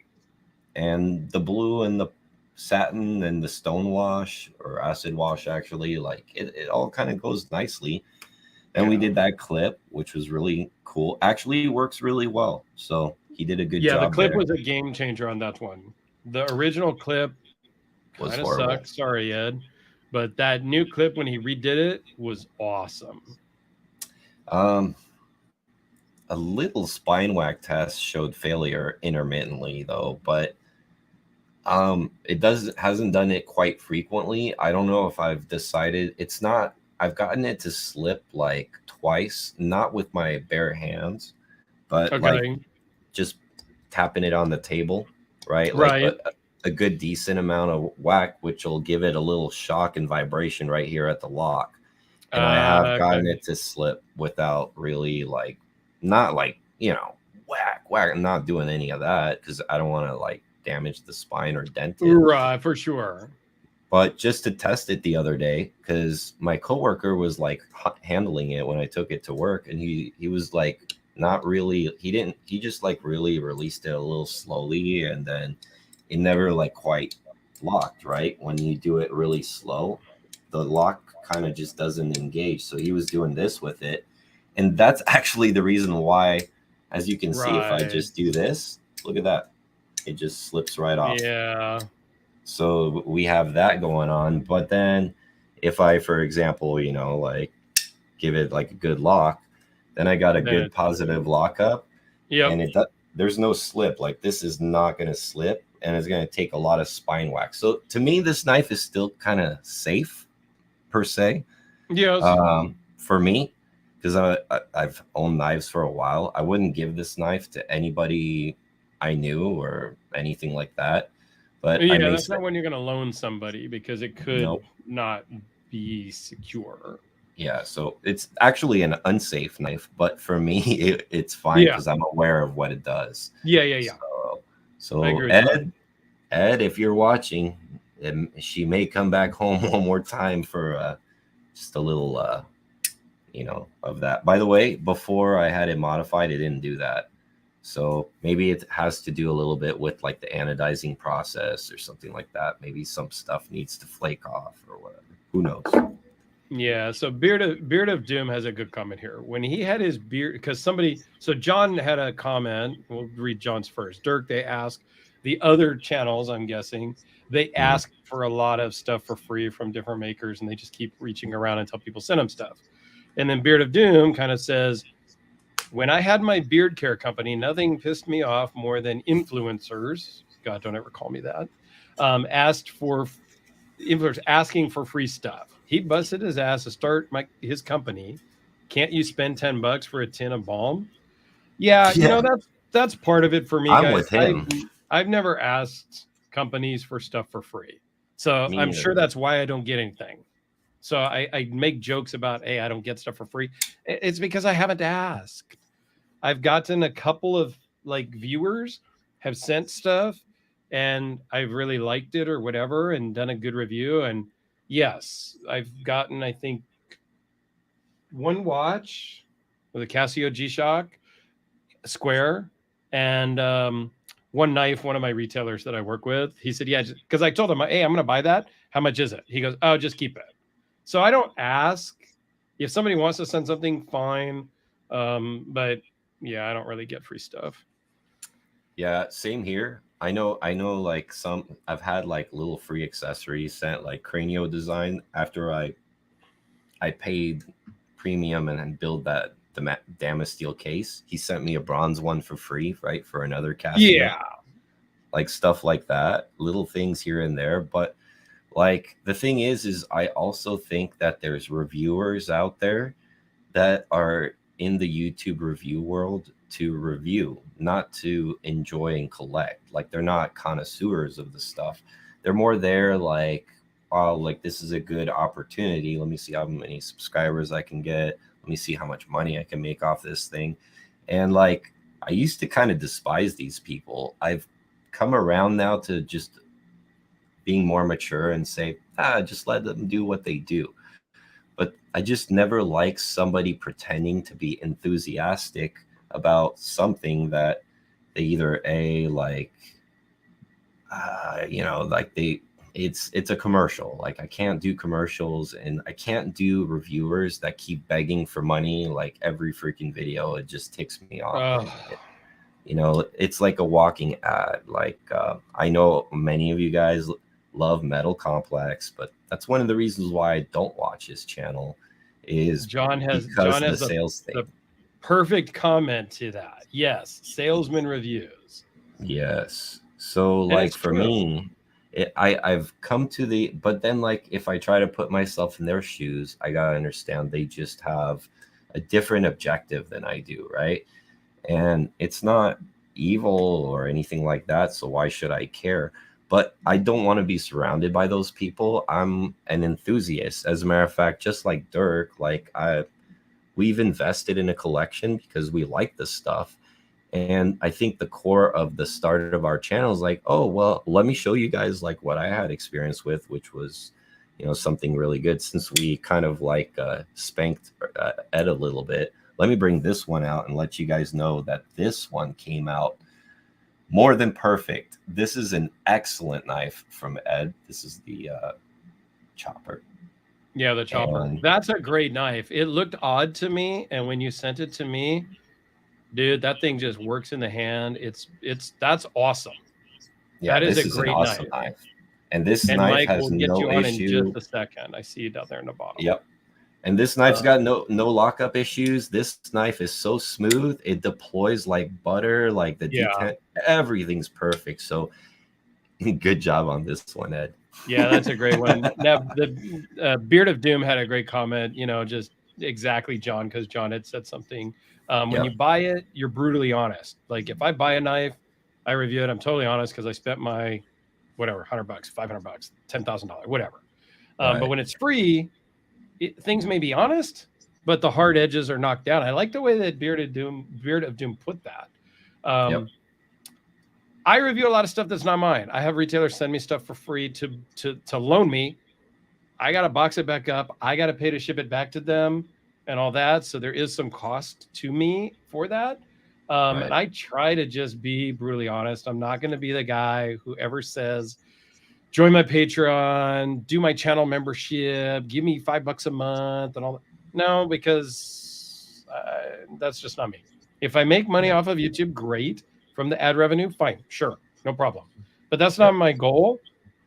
And the blue and the satin and the stone wash or acid wash, actually, like it all kind of goes nicely. And we did that clip, which was really cool. Actually, it works really well. So he did a good job. Yeah, the clip was a game changer on that one. The original clip kind of sucked. Sorry, Ed. But that new clip, when he redid it, was awesome. A little spine whack test showed failure intermittently, though, but it hasn't done it quite frequently. I don't know if I've decided it's not. I've gotten it to slip like twice, not with my bare hands, but like just tapping it on the table, right? Like a good decent amount of whack, which will give it a little shock and vibration right here at the lock. And I have gotten it to slip without really like, not like, you know, whack. I'm not doing any of that because I don't want to like damage the spine or dent it. Right, for sure. But just to test it the other day, because my coworker was like handling it when I took it to work, and he was like not really, he just like really released it a little slowly, and then it never like quite locked, right? When you do it really slow, the lock kind of just doesn't engage. So he was doing this with it, and that's actually the reason why, as you can see, if I just do this, look at that, it just slips right off. Yeah. So we have that going on. But then if I, for example, you know, like give it like a good lock, then I got a good positive lockup. Yeah. And there's no slip. Like this is not going to slip, and it's going to take a lot of spine wax. So to me, this knife is still kind of safe per se. Yes. For me, because I've owned knives for a while. I wouldn't give this knife to anybody I knew or anything like that. But yeah, that's not when you're going to loan somebody, because it could not be secure. Yeah, so it's actually an unsafe knife, but for me, it's fine because I'm aware of what it does. Yeah. So Ed, if you're watching, she may come back home one more time for just a little, you know, of that. By the way, before I had it modified, it didn't do that. So maybe it has to do a little bit with like the anodizing process or something like that. Maybe some stuff needs to flake off or whatever. Who knows? Yeah. So Beard of Doom has a good comment here. When he had his beard, because so John had a comment. We'll read John's first. Dirk, they asked the other channels, I'm guessing, they ask for a lot of stuff for free from different makers, and they just keep reaching around until people send them stuff. And then Beard of Doom kind of says, when I had my beard care company, nothing pissed me off more than influencers. God, don't ever call me that. Influencers asking for free stuff. He busted his ass to start his company. Can't you spend $10 for a tin of balm? Yeah, you know, that's part of it for me. I'm guys. with him. I've never asked companies for stuff for free. So I'm sure that's why I don't get anything. So I make jokes about, hey, I don't get stuff for free. It's because I haven't asked. I've gotten a couple of like viewers have sent stuff and I've really liked it or whatever and done a good review. And yes, I've gotten, I think, one watch with a Casio G-Shock Square and one knife. One of my retailers that I work with, he said, yeah, because I told him, hey, I'm going to buy that. How much is it? He goes, oh, just keep it. So I don't ask. If somebody wants to send something, fine. But yeah, I don't really get free stuff. Yeah, same here. I know like I've had like little free accessories sent, like Cranio Design, after I paid premium and then build the Damasteel case. He sent me a bronze one for free, right? For another Casio. Yeah. Like stuff like that, little things here and there. But like the thing is I also think that there's reviewers out there that are in the YouTube review world to review, not to enjoy and collect. Like they're not connoisseurs of the stuff. They're more there like, oh, like this is a good opportunity. Let me see how many subscribers I can get. Let me see how much money I can make off this thing. And like, I used to kind of despise these people. I've come around now to just being more mature and say, just let them do what they do. But I just never like somebody pretending to be enthusiastic about something that they either like it's a commercial. Like I can't do commercials and I can't do reviewers that keep begging for money like every freaking video. It just ticks me off. It's like a walking ad. Like I know many of you guys love Metal Complex, but that's one of the reasons why I don't watch his channel is John has the sales thing. The perfect comment to that. Yes, salesman reviews. Yes. So like for me, I've come to but then like if I try to put myself in their shoes, I gotta understand they just have a different objective than I do, right? And it's not evil or anything like that, so why should I care? But I don't want to be surrounded by those people. I'm an enthusiast. As a matter of fact, just like Dirk, like we've invested in a collection because we like this stuff. And I think the core of the start of our channel is like, oh, well, let me show you guys like what I had experience with, which was, something really good. Since we kind of like spanked Ed a little bit, let me bring this one out and let you guys know that this one came out more than perfect. This is an excellent knife from Ed. This is the chopper. Yeah, the chopper. That's a great knife. It looked odd to me, and when you sent it to me, dude, that thing just works in the hand. That's awesome. Yeah, that is a great awesome knife. And this knife Mike has will get no you on issue. In just a second. I see you down there in the bottom. Yep. And this knife's got no lockup issues. This knife is so smooth. It deploys like butter, like the detent. Everything's perfect. So good job on this one, Ed. Yeah, that's a great one. Now, the Beard of Doom had a great comment, just exactly, John, because John had said something. When you buy it, you're brutally honest. Like if I buy a knife, I review it. I'm totally honest because I spent my whatever, $100, $500, $10,000, whatever. But when it's free, things may be honest, but the hard edges are knocked down. I like the way that Beard of Doom put that. I review a lot of stuff that's not mine. I have retailers send me stuff for free to loan me. I got to box it back up. I got to pay to ship it back to them and all that. So there is some cost to me for that. And I try to just be brutally honest. I'm not going to be the guy who ever says, join my Patreon, do my channel membership, give me $5 a month and all that. No, because that's just not me. If I make money off of YouTube, great. From the ad revenue, fine, sure, no problem. But that's not my goal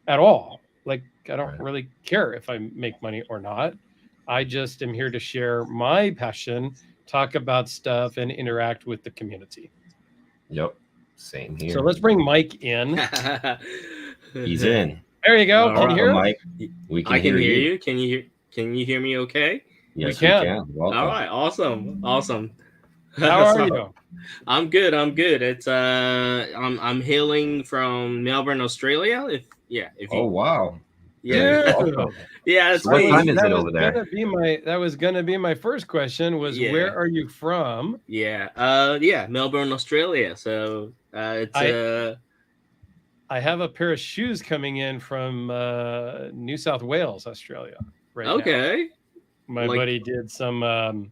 at all. Like, I don't really care if I make money or not. I just am here to share my passion, talk about stuff, and interact with the community. Yep, same here. So let's bring Mike in. He's in. There you go. Can you hear Mike? I can hear you. Can you hear me okay? Yes, we can. Welcome. All right, awesome. How are you? I'm good. It's I'm hailing from Melbourne, Australia. If you, wow. Yeah. Awesome. Yeah, that's So what me. time is it over there? That was gonna be my first question. Was where are you from? Yeah, Melbourne, Australia. So it's I have a pair of shoes coming in from New South Wales, Australia, right now. okay. My buddy did some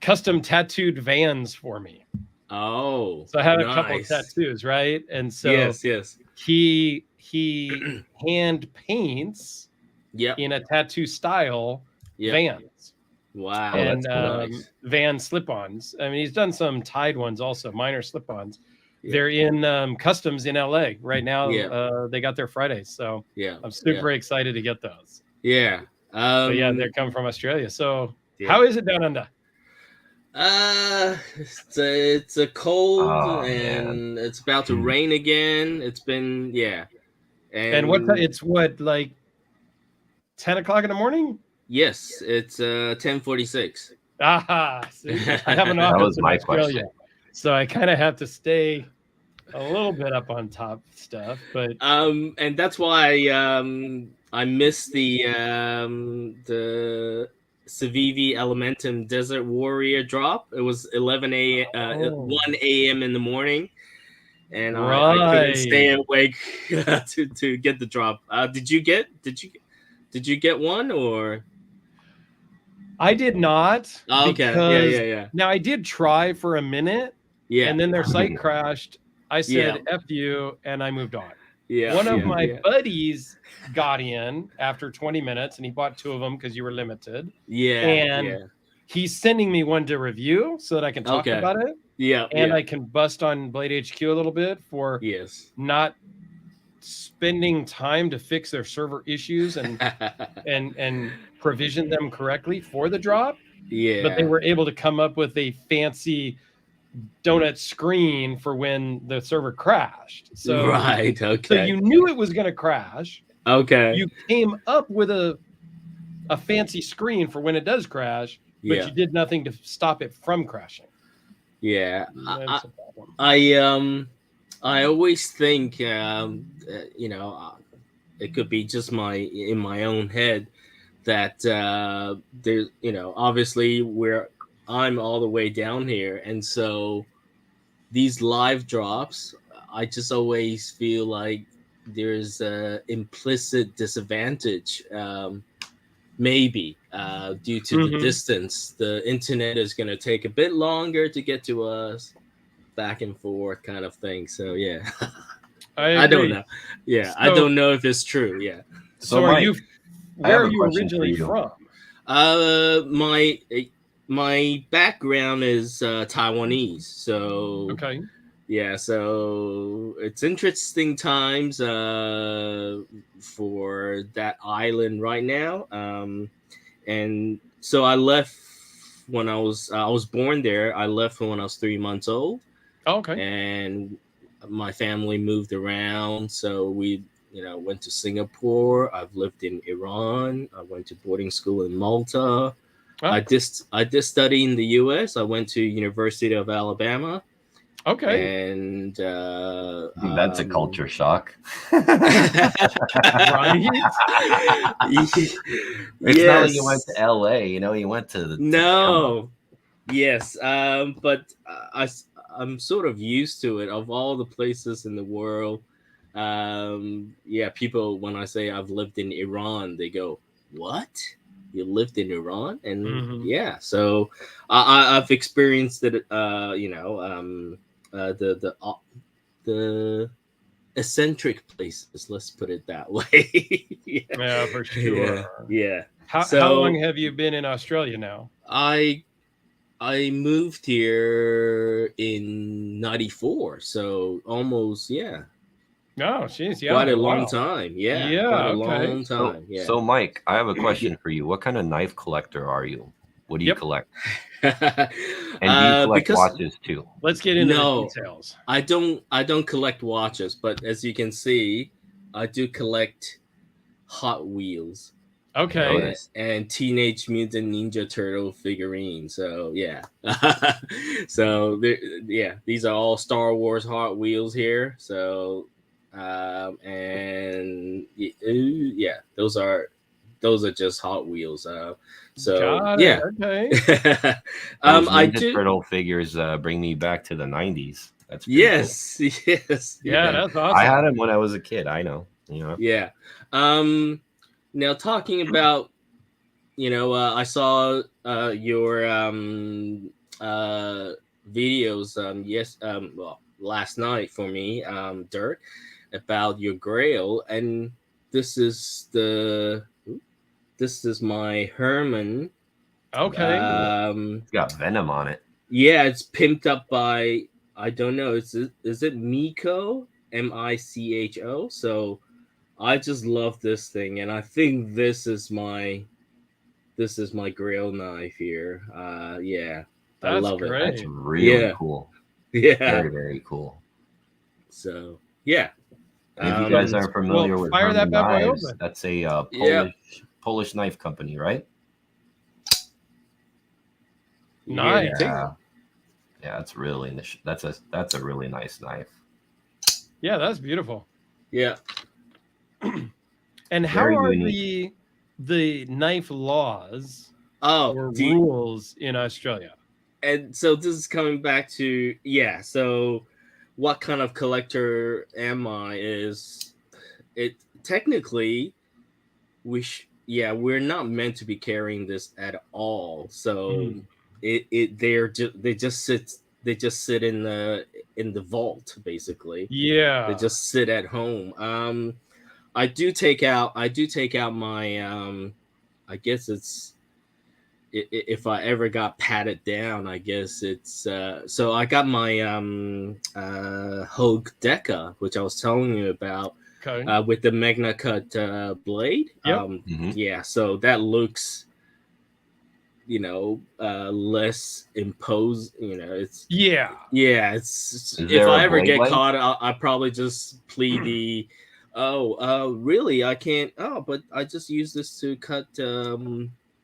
custom tattooed Vans for me. Oh, so I had a couple of tattoos, right? And so yes. he hand paints Yep. in a tattoo style Vans. Wow. And that's nice. Van slip-ons. I mean, he's done some tied ones also, minor slip-ons. They're in customs in LA right now. They got their Fridays, so I'm super excited to get those. Yeah. But yeah, they're coming from Australia. So how is it down under? It's a cold and it's about to rain again. It's been And what it's what, like 10 o'clock in the morning? Yes, it's 10:46. Aha! See, I have an office in Australia, so I kind of have to stay a little bit up on top stuff. But and that's why I missed the Civivi Elementum Desert Warrior drop. It was 1 a.m. in the morning, and I couldn't stay awake to get the drop. Did you get one or? I did not. Oh, okay. Yeah. Now I did try for a minute. Yeah. And then their site crashed. I said F you, and I moved on. Yeah. One of my buddies got in after 20 minutes, and he bought 2 of them because you were limited. Yeah. And he's sending me one to review so that I can talk about it. Yeah. And I can bust on Blade HQ a little bit for not spending time to fix their server issues and and provision them correctly for the drop. Yeah. But they were able to come up with a fancy donut screen for when the server crashed. So So you knew it was going to crash. Okay. You came up with a fancy screen for when it does crash, but you did nothing to stop it from crashing. Yeah. I always think it could be just in my own head that there's obviously I'm all the way down here, and so these live drops, I just always feel like there's a implicit disadvantage, maybe due to the distance. The internet is going to take a bit longer to get to us, back and forth kind of thing. So I don't know. Yeah, so, I don't know if it's true. Yeah. So where are you originally from? My background is Taiwanese, so so it's interesting times for that island right now. And so I left when I was born there. I left when I was 3 months old. And my family moved around, so we went to Singapore. I've lived in Iran. I went to boarding school in Malta. I did study in the U.S. I went to University of Alabama. And that's a culture shock. Right? It's not like you went to L.A. You went to Yes, but I'm sort of used to it. Of all the places in the world, people, when I say I've lived in Iran, they go, "What? You lived in Iran?" And so I've experienced it. The eccentric places. Let's put it that way. Yeah, for sure. Yeah. How long have you been in Australia now? I moved here in '94, so almost Oh, geez, quite a long time. Long time. So, Mike, I have a question for you. What kind of knife collector are you? What do you collect? And do you collect watches too? Let's get into the details. I don't collect watches, but as you can see, I do collect Hot Wheels. And Teenage Mutant Ninja Turtle figurines. So so these are all Star Wars Hot Wheels here. So and yeah, those are just Hot Wheels. So Got yeah, it. Okay. Those I Ninja do. Turtle figures bring me back to the 90s. That's pretty Yes, yes, Yeah, that's awesome. I had them when I was a kid. I know. Yeah. Now talking about, I saw your videos well, last night for me, Dirk, about your Grail, and this is my Herman. Okay. It's got Venom on it. Yeah, it's pimped up by, I don't know, is it Miko? Micho? So I just love this thing, and I think this is my Grail knife here. Yeah, I That's love great. it. That's really cool. Yeah. Very, very cool. So yeah. And if you guys are familiar with fire Herman that bad boy Knives, open. that's a Polish knife company, right? Nice. Yeah, it's really that's a really nice knife. Yeah, that's beautiful. Yeah. And how are the knife laws or rules in Australia? And so this is coming back to so what kind of collector am I? Is it technically we're not meant to be carrying this at all. So they just sit in the vault, basically. Yeah. They just sit at home. I do take out my I guess it's, if I ever got patted down, I guess it's so I got my Hogue Deca, which I was telling you about, with the Magna Cut blade. Yep. Yeah, so that looks less imposed. It's it's if I ever get caught, I'll probably just plead the really, I can't, but I just use this to cut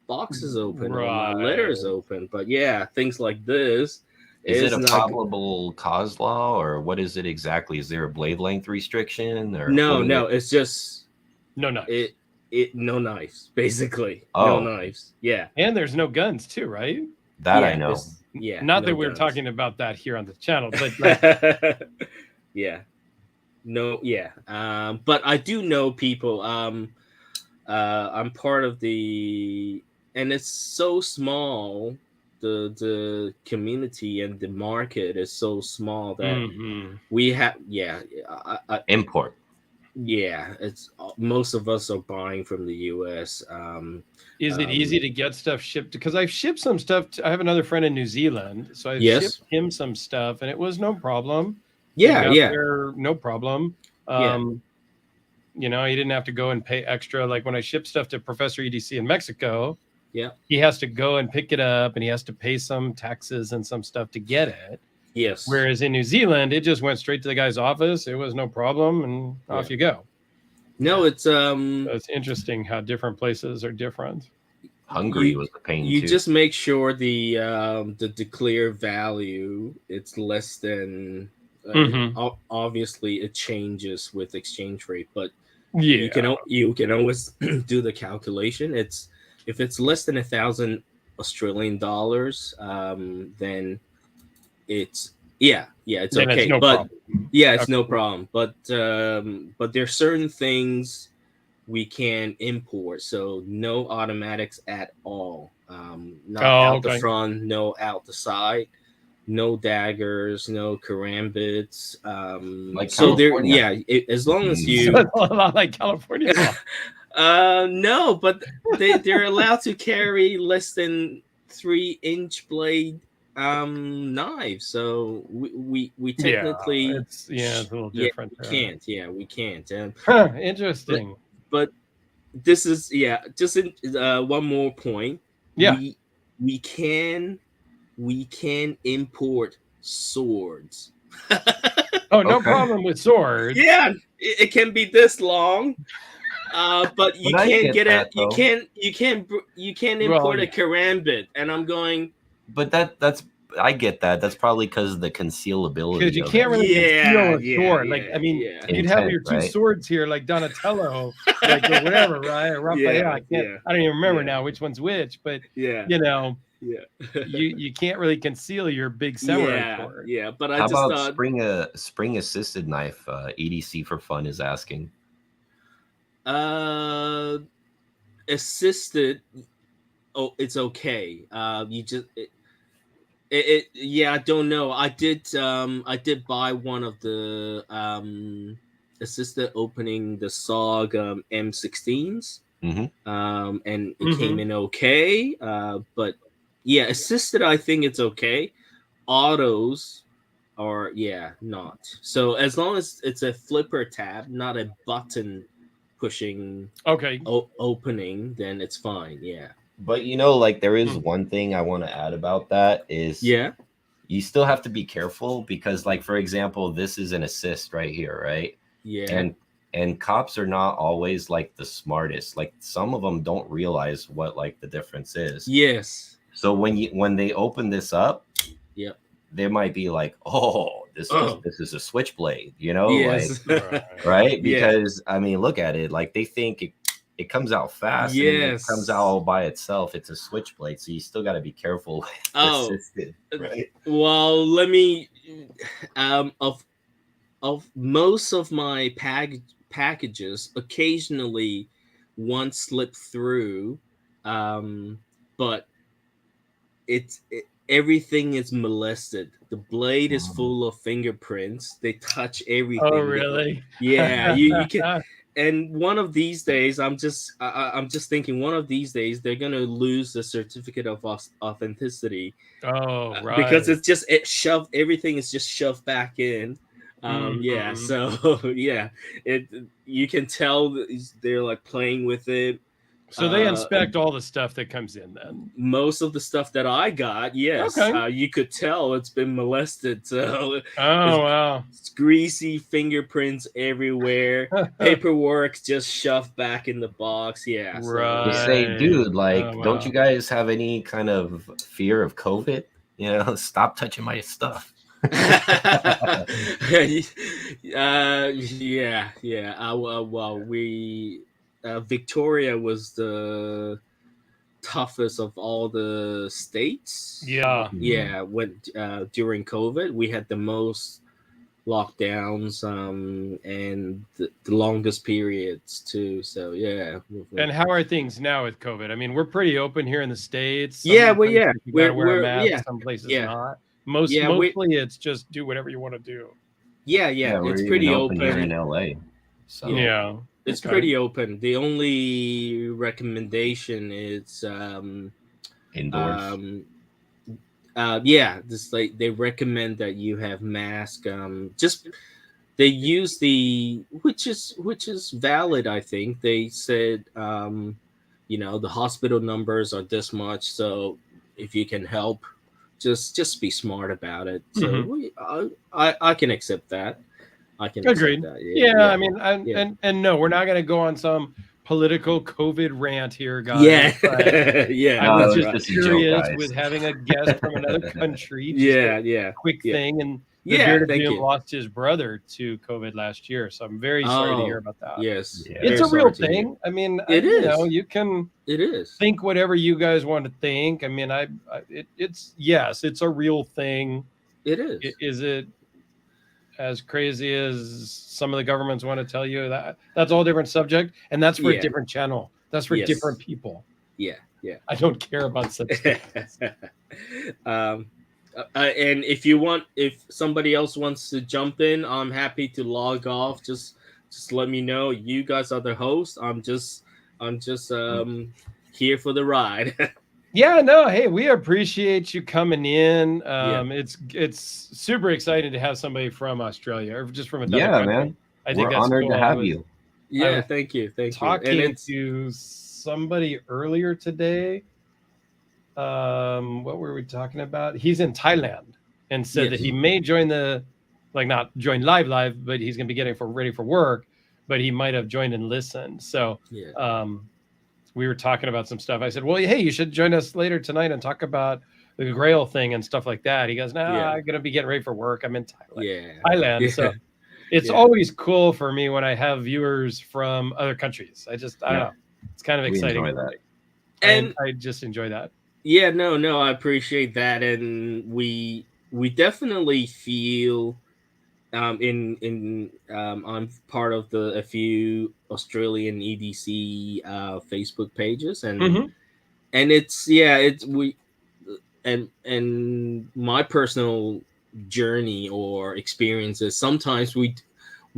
boxes open or my letters open. But yeah, things like this. Is it a probable cause law, or what is it exactly? Is there a blade length restriction, or no? It's just no knives. No knives, basically. No knives. Yeah, and there's no guns too, right? That I know. Not that we're talking about that here on the channel, but yeah. No, yeah. But I do know people. I'm part of the, and it's so small. The community and the market is so small that we have. Import. Yeah, it's most of us are buying from the U.S. Is it easy to get stuff shipped? Because I've shipped some stuff. I have another friend in New Zealand, so I've shipped him some stuff, and it was no problem. There, no problem. You know, he didn't have to go and pay extra. Like when I ship stuff to Professor EDC in Mexico, he has to go and pick it up, and he has to pay some taxes and some stuff to get it. Yes. Whereas in New Zealand, it just went straight to the guy's office. It was no problem, and off you go. No, it's so it's interesting how different places are different. Hungary was the pain. You just make sure the declare value, it's less than. Obviously, it changes with exchange rate, but you can always do the calculation. If it's less than 1,000 Australian dollars, then it's it's then okay. It's no problem. It's no problem. But there are certain things we can import, so no automatics at all. Not out the front, no out the side. No daggers, no karambits. So there, as long as you a lot like California. no, but they're allowed to carry less than 3-inch blade knives. So we technically it's a little different. We can't. Interesting. But this is just one more point. We can import swords. No problem with swords. Yeah, it can be this long, but you can't get it. You can't import a karambit. And I'm going. But that's I get that. That's probably because of the concealability. Because you can't really conceal a sword. Like, I mean, Intent, you'd have your two right? swords here, like Donatello, like or whatever, right? Or Raphael. I don't even remember now which one's which, but you know, you can't really conceal your big samurai sword. Yeah, but how about spring assisted knife? EDC for fun is asking. Assisted. Oh, it's okay. You just I don't know. I did buy one of the assisted opening the SOG M16s. And it came in okay. But yeah, assisted I think it's okay. Autos are not. So as long as it's a flipper tab, not a button pushing opening, then it's fine. Yeah. But you know, like there is one thing I want to add about that is you still have to be careful because, like, for example, this is an assist right here, right? Yeah. And cops are not always like the smartest. Like some of them don't realize what like the difference is. Yes. So when they open this up, they might be like, oh, this is a switchblade, you know? Yes. Like, right? Because I mean, look at it. Like they think it comes out fast and it comes out all by itself. It's a switchblade, so you still got to be careful with assisted, right? Well, let me of most of my packages, occasionally one slip through, but everything is molested. The blade is full of fingerprints. They touch everything. Oh, really? Yeah, you can. And one of these days, I'm just thinking, one of these days they're gonna lose the certificate of authenticity. Oh, right. Because it's just everything is just shoved back in. So you can tell they're like playing with it. So they inspect all the stuff that comes in then? Most of the stuff that I got, yes. Okay. You could tell it's been molested. So wow. It's greasy fingerprints everywhere. Paperwork just shoved back in the box. Yeah. Right. So, say, dude, like, don't you guys have any kind of fear of COVID? You know, stop touching my stuff. Victoria was the toughest of all the states. When during COVID we had the most lockdowns and the longest periods too. So And how are things now with COVID? I mean, we're pretty open here in the States. You gotta wear a mask. Some places not. Mostly it's just do whatever you want to do. It's pretty open here in LA. So it's pretty open. The only recommendation is indoors. Just like they recommend that you have mask. Just they use which is valid. I think they said the hospital numbers are this much, so if you can help, just be smart about it. So I can accept that. I can Agreed. That. I mean, and no, we're not going to go on some political COVID rant here, guys. I was just curious with having a guest from another country. Quick thing, and the Bearded Doom lost his brother to COVID last year, so I'm very sorry to hear about that. Yes, it's a real thing. I mean, it is. You can. It is. Think whatever you guys want to think. I mean, it's a real thing. It is. Is it as crazy as some of the governments want to tell you? That's all different subject, and that's for a different channel. That's for different people. I don't care about such things. And if somebody else wants to jump in, I'm happy to log off. Just let me know. You guys are the host. I'm just here for the ride. Hey, we appreciate you coming in. It's super exciting to have somebody from Australia or just from another country. Man. I think we're that's honored cool. to have you. Thank you. Talking to somebody earlier today. What were we talking about? He's in Thailand and said that he may join not join live, but he's going to be getting ready for work, but he might have joined and listened. So, we were talking about some stuff. I said, well, hey, you should join us later tonight and talk about the Grail thing and stuff like that. He goes, "No, Yeah. I'm gonna be getting ready for work. I'm in Thailand." Yeah. Thailand. Yeah. So it's always cool for me when I have viewers from other countries. I don't know. It's kind of exciting. We enjoy that. And I just enjoy that. Yeah, no, I appreciate that, and we definitely feel I'm part of a few Australian EDC Facebook pages, and it's we and my personal journey or experiences. Sometimes we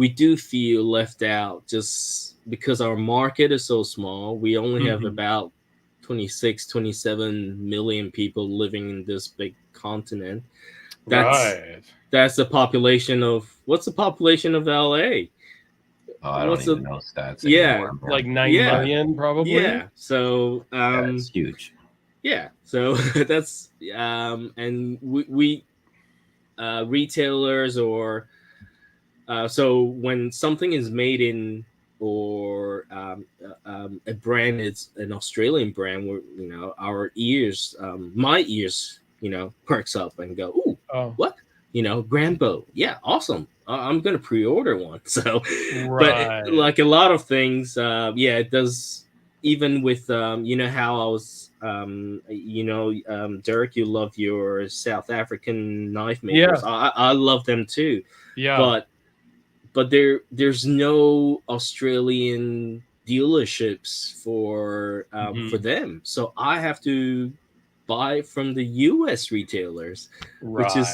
do feel left out just because our market is so small. We only have about 26, 27 million people living in this big continent. That's the population of, what's the population of LA? I don't even know stats anymore. Like 9 million probably. Yeah. So it's huge. Yeah. So that's and we retailers or so when something is made in or a brand is an Australian brand, where our ears, my ears, perks up and go, ooh, what? Granbo, yeah, awesome. I'm gonna pre-order one. So, but like a lot of things, it does. Even with how I was, Dirk, you love your South African knife makers. Yeah. I love them too. Yeah. But there's no Australian dealerships for them, so I have to buy from the US retailers, which is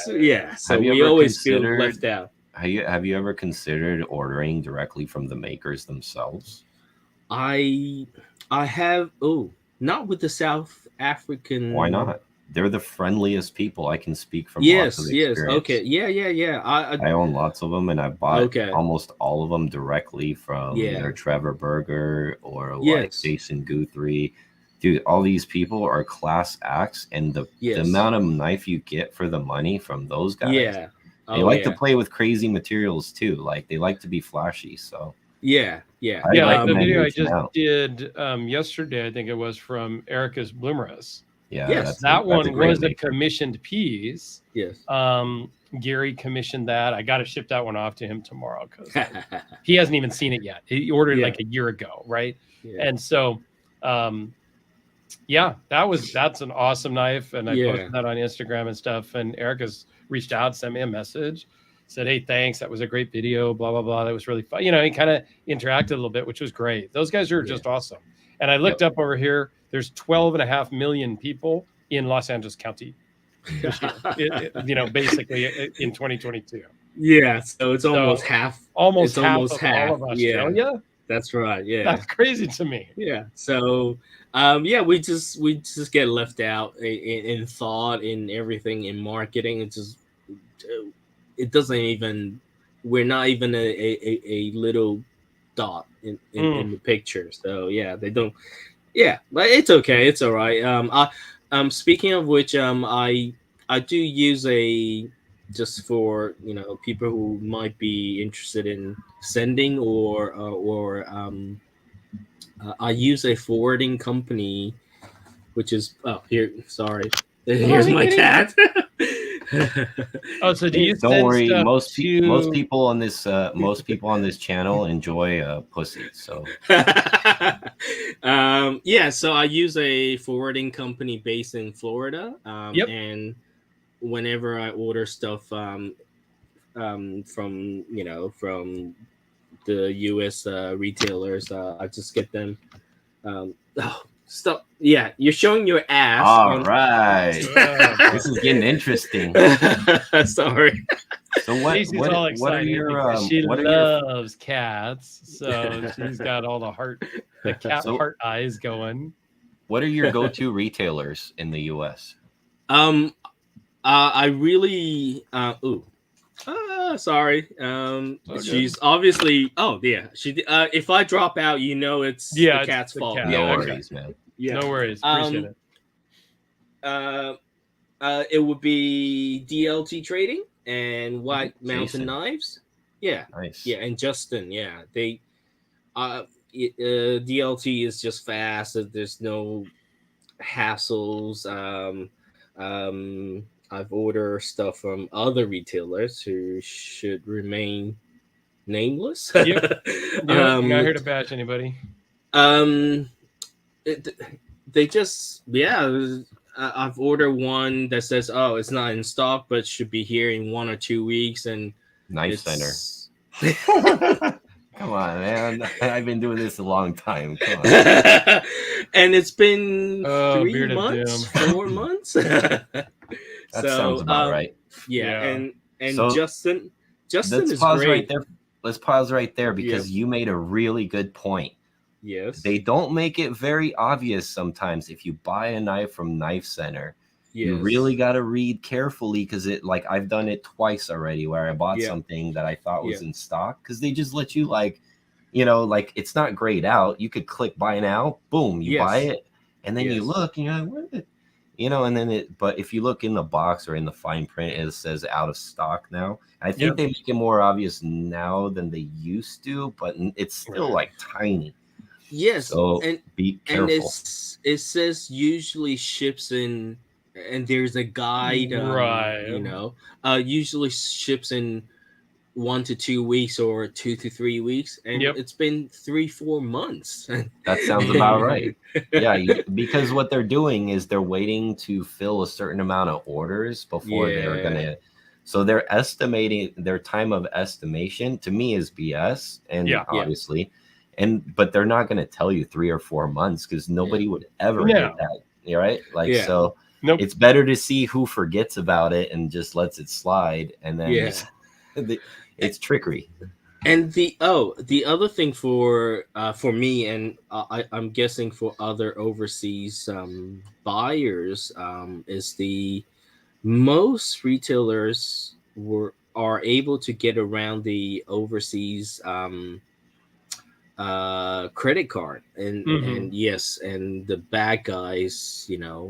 so we always feel left out. Have you ever considered ordering directly from the makers themselves? I have. Not with the South African. Why not? They're the friendliest people. I can speak from lots of experience. Okay. Yeah. I own lots of them, and I bought almost all of them directly from either Trevor Berger or like Jason Guthrie. Dude, all these people are class acts, and the amount of knife you get for the money from those guys. They like to play with crazy materials too. Like they like to be flashy. So yeah. Like the video I just did yesterday, I think it was from Erica's Bloomerus. Yeah, that one was a commissioned piece. Yes. Gary commissioned that. I got to ship that one off to him tomorrow because he hasn't even seen it yet. He ordered it like a year ago, right? Yeah. And so, that's an awesome knife, and I posted that on Instagram and stuff. And Erica's reached out, sent me a message, said, "Hey, thanks. That was a great video. Blah blah blah. That was really fun." He kind of interacted a little bit, which was great. Those guys are just awesome. And I looked up over here. There's 12.5 million people in Los Angeles County, basically in 2022. Yeah, so it's almost half. Almost half of all of Australia. Yeah, that's right. Yeah, that's crazy to me. Yeah. So, we just get left out in thought, in everything, in marketing. It doesn't even. We're not even a little dot in the picture. So they don't. Yeah, but it's okay. It's all right. Speaking of which, I do use just for people who might be interested in sending or I use a forwarding company, which is here. Sorry, here's my cat. So do you? Don't worry. Most people on this channel enjoy pussy. So so I use a forwarding company based in Florida. And whenever I order stuff from from the US retailers, I just get them. Stop. Yeah, you're showing your ass. All right. This is getting interesting. Sorry. So what are your she loves cats, so she's got all the cat heart eyes going. What are your go-to retailers in the US? I really sorry. She's obviously. Oh yeah. She. If I drop out, it's the cat's fault. Cat. No worries, man. Yeah. No worries. Appreciate it. It would be DLT Trading and White Mountain Knives. Yeah. Nice. Yeah, and Justin. Yeah, they. DLT is just fast. There's no hassles. I've ordered stuff from other retailers who should remain nameless. Yep. Not here to bash anybody. They just I've ordered one that says, "Oh, it's not in stock, but should be here in 1 or 2 weeks." And Knife Center. Come on, man! I've been doing this a long time. Come on. And it's been 3 months, 4 months. That sounds about right. Yeah, and so, Justin is pause great. Right there. Let's pause right there because you made a really good point. Yes. They don't make it very obvious sometimes. If you buy a knife from Knife Center, you really got to read carefully because I've done it twice already where I bought something that I thought was in stock because they just let you it's not grayed out. You could click buy now, boom, you buy it, and then you look and you're like, what is it? And then but if you look in the box or in the fine print, it says out of stock now. I think they make it more obvious now than they used to, but it's still tiny. Yes, so be careful. And it says usually ships in, and there's a guide, usually ships in 1 to 2 weeks or 2 to 3 weeks, and it's been 3-4 months. That sounds about right. Because what they're doing is they're waiting to fill a certain amount of orders before they're gonna. So they're estimating their time of estimation. To me, is BS, and obviously. But they're not going to tell you 3 or 4 months because nobody would ever get that, right? So it's better to see who forgets about it and just lets it slide, and then it's trickery. And the other thing for me, and I'm guessing for other overseas buyers, is the most retailers are able to get around the overseas credit card, and and the bad guys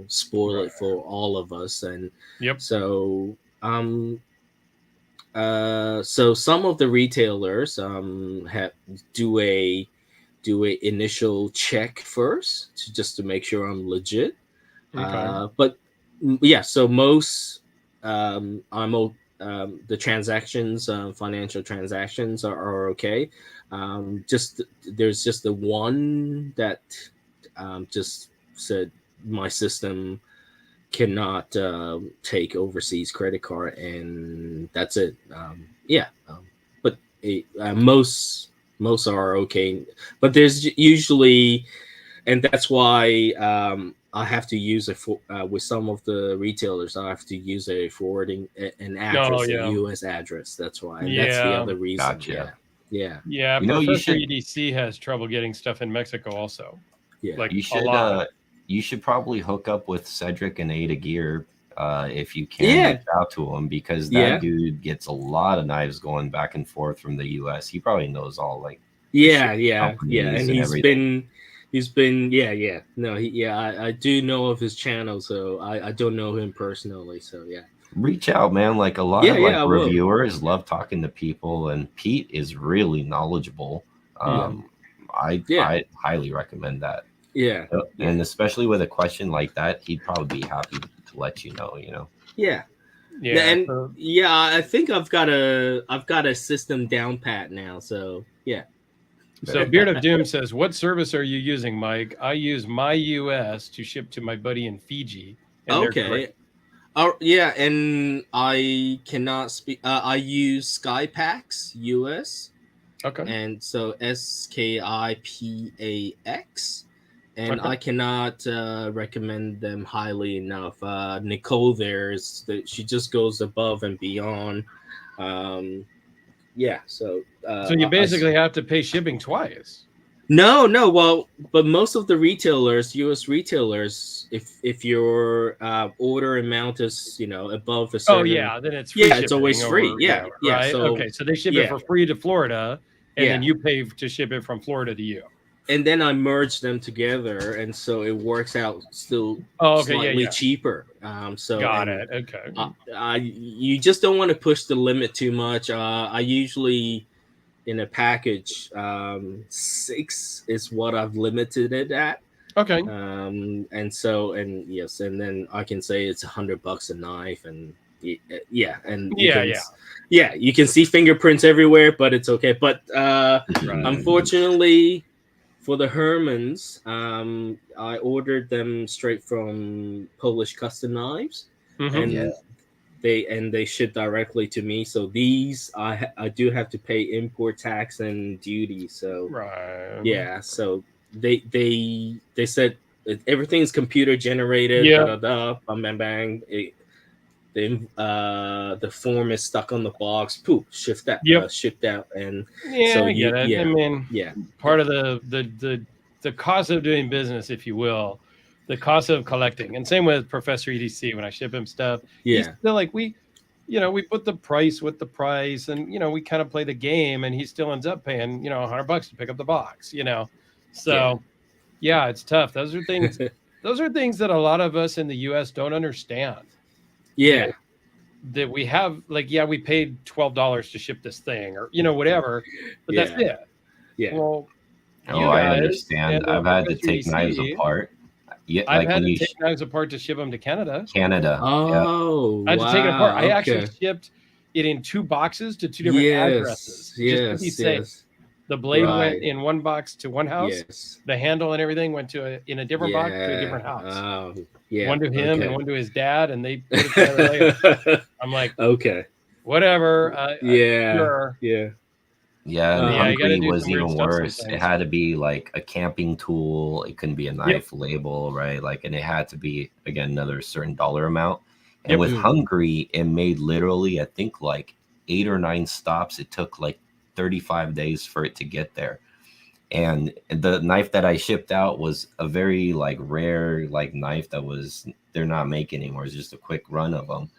spoil it for all of us, and so so some of the retailers do a initial check first just to make sure I'm legit. But so most the transactions, financial transactions are okay. There's just the one that just said my system cannot take overseas credit card, and that's it. But most are okay. But there's usually, and that's why I have to use with some of the retailers. I have to use a forwarding an address, a U.S. address. That's why. And that's the other reason. Gotcha. Yeah. Professor EDC has trouble getting stuff in Mexico also. Yeah. You should probably hook up with Cedric and Ada Gear if you can reach out to him, because that dude gets a lot of knives going back and forth from the U.S. He probably knows all and he's been I do know of his channel, so I don't know him personally, so reach out, man. A lot of reviewers love talking to people, and Pete is really knowledgeable. I highly recommend that. And especially with a question like that, he'd probably be happy to let you know. I think I've got a system down pat now, so So Beard of Doom says, what service are you using, Mike? I use My US to ship to my buddy in Fiji. Okay. And I cannot speak. I use Skypax US. Okay. And so SKIPAX. And I cannot recommend them highly enough. Nicole she just goes above and beyond. So you basically have to pay shipping twice. No. Well, but most of the retailers, U.S. retailers, if your order amount is above a certain, then it's free. It's always free. Right. So they ship it for free to Florida, and then you pay to ship it from Florida to you. And then I merge them together, and so it works out still slightly cheaper. Got it. Okay. You just don't want to push the limit too much. I usually, in a package, 6 is what I've limited it at. Okay. And yes, and then I can say it's $100 a knife, and yeah, and you can see fingerprints everywhere, but it's okay. But unfortunately, for the Hermans, I ordered them straight from Polish Custom Knives, and they ship directly to me. So these I do have to pay import tax and duty. So yeah, so they said everything's computer generated. Bang bang bang. The form is stuck on the box. Poof, shipped out, and so I get it. I mean, part of the cost of doing business, if you will, the cost of collecting, and same with Professor EDC. When I ship him stuff, he's still like we put the price with the price, and we kind of play the game, and he still ends up paying $100 to pick up the box. So it's tough. Those are things. Those are things that a lot of us in the U.S. don't understand. That we have, like, we paid $12 to ship this thing, or whatever, but that's it. Well, I understand. I've had to take knives apart. I've had to take knives apart to ship them to Canada. Oh, I had to take it apart. I actually shipped it in 2 boxes to 2 different addresses, just to be safe. The blade went in one box to one house. The handle and everything went in a different box to a different house. One to him and one to his dad, and they put it together later. I'm like, okay, whatever. Sure. Hungary was even worse. It had to be like a camping tool. It couldn't be a knife label, right? Like, and it had to be, again, another certain dollar amount. And with Hungary, it made literally, I think, like 8 or 9 stops. It took like 35 days for it to get there. And the knife that I shipped out was a very like rare like knife that they're not making anymore. It's just a quick run of them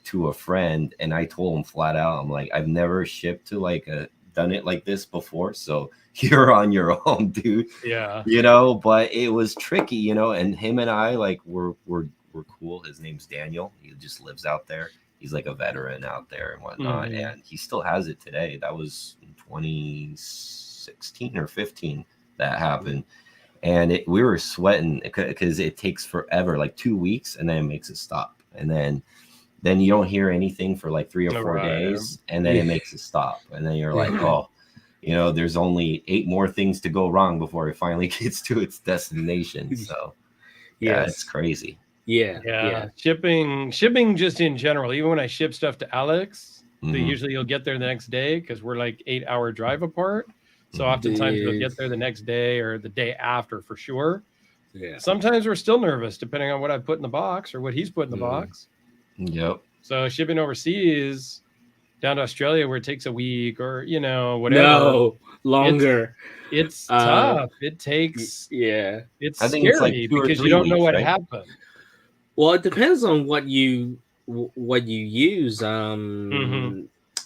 to a friend. And I told him flat out, I'm like, I've never shipped to done it like this before, so you're on your own, dude. But it was tricky, and him and I, like, we're cool. His name's Daniel. He just lives out there. He's like a veteran out there and whatnot, and he still has it today. That was in 2016 or 15 that happened, and we were sweating because it takes forever, like 2 weeks, and then it makes it stop, and then you don't hear anything for like 3 or 4 days, and then it makes it stop, and then you're like, oh, there's only 8 more things to go wrong before it finally gets to its destination. So it's crazy. Shipping just in general, even when I ship stuff to Alex, usually you'll get there the next day because we're like 8-hour drive apart. So oftentimes you'll get there the next day or the day after for sure. Sometimes we're still nervous depending on what I put in the box or what he's put in the box. So shipping overseas down to Australia where it takes a week or whatever. No, longer. It's tough. It takes it's I think scary it's like because you don't know what happened. Well, it depends on what you use.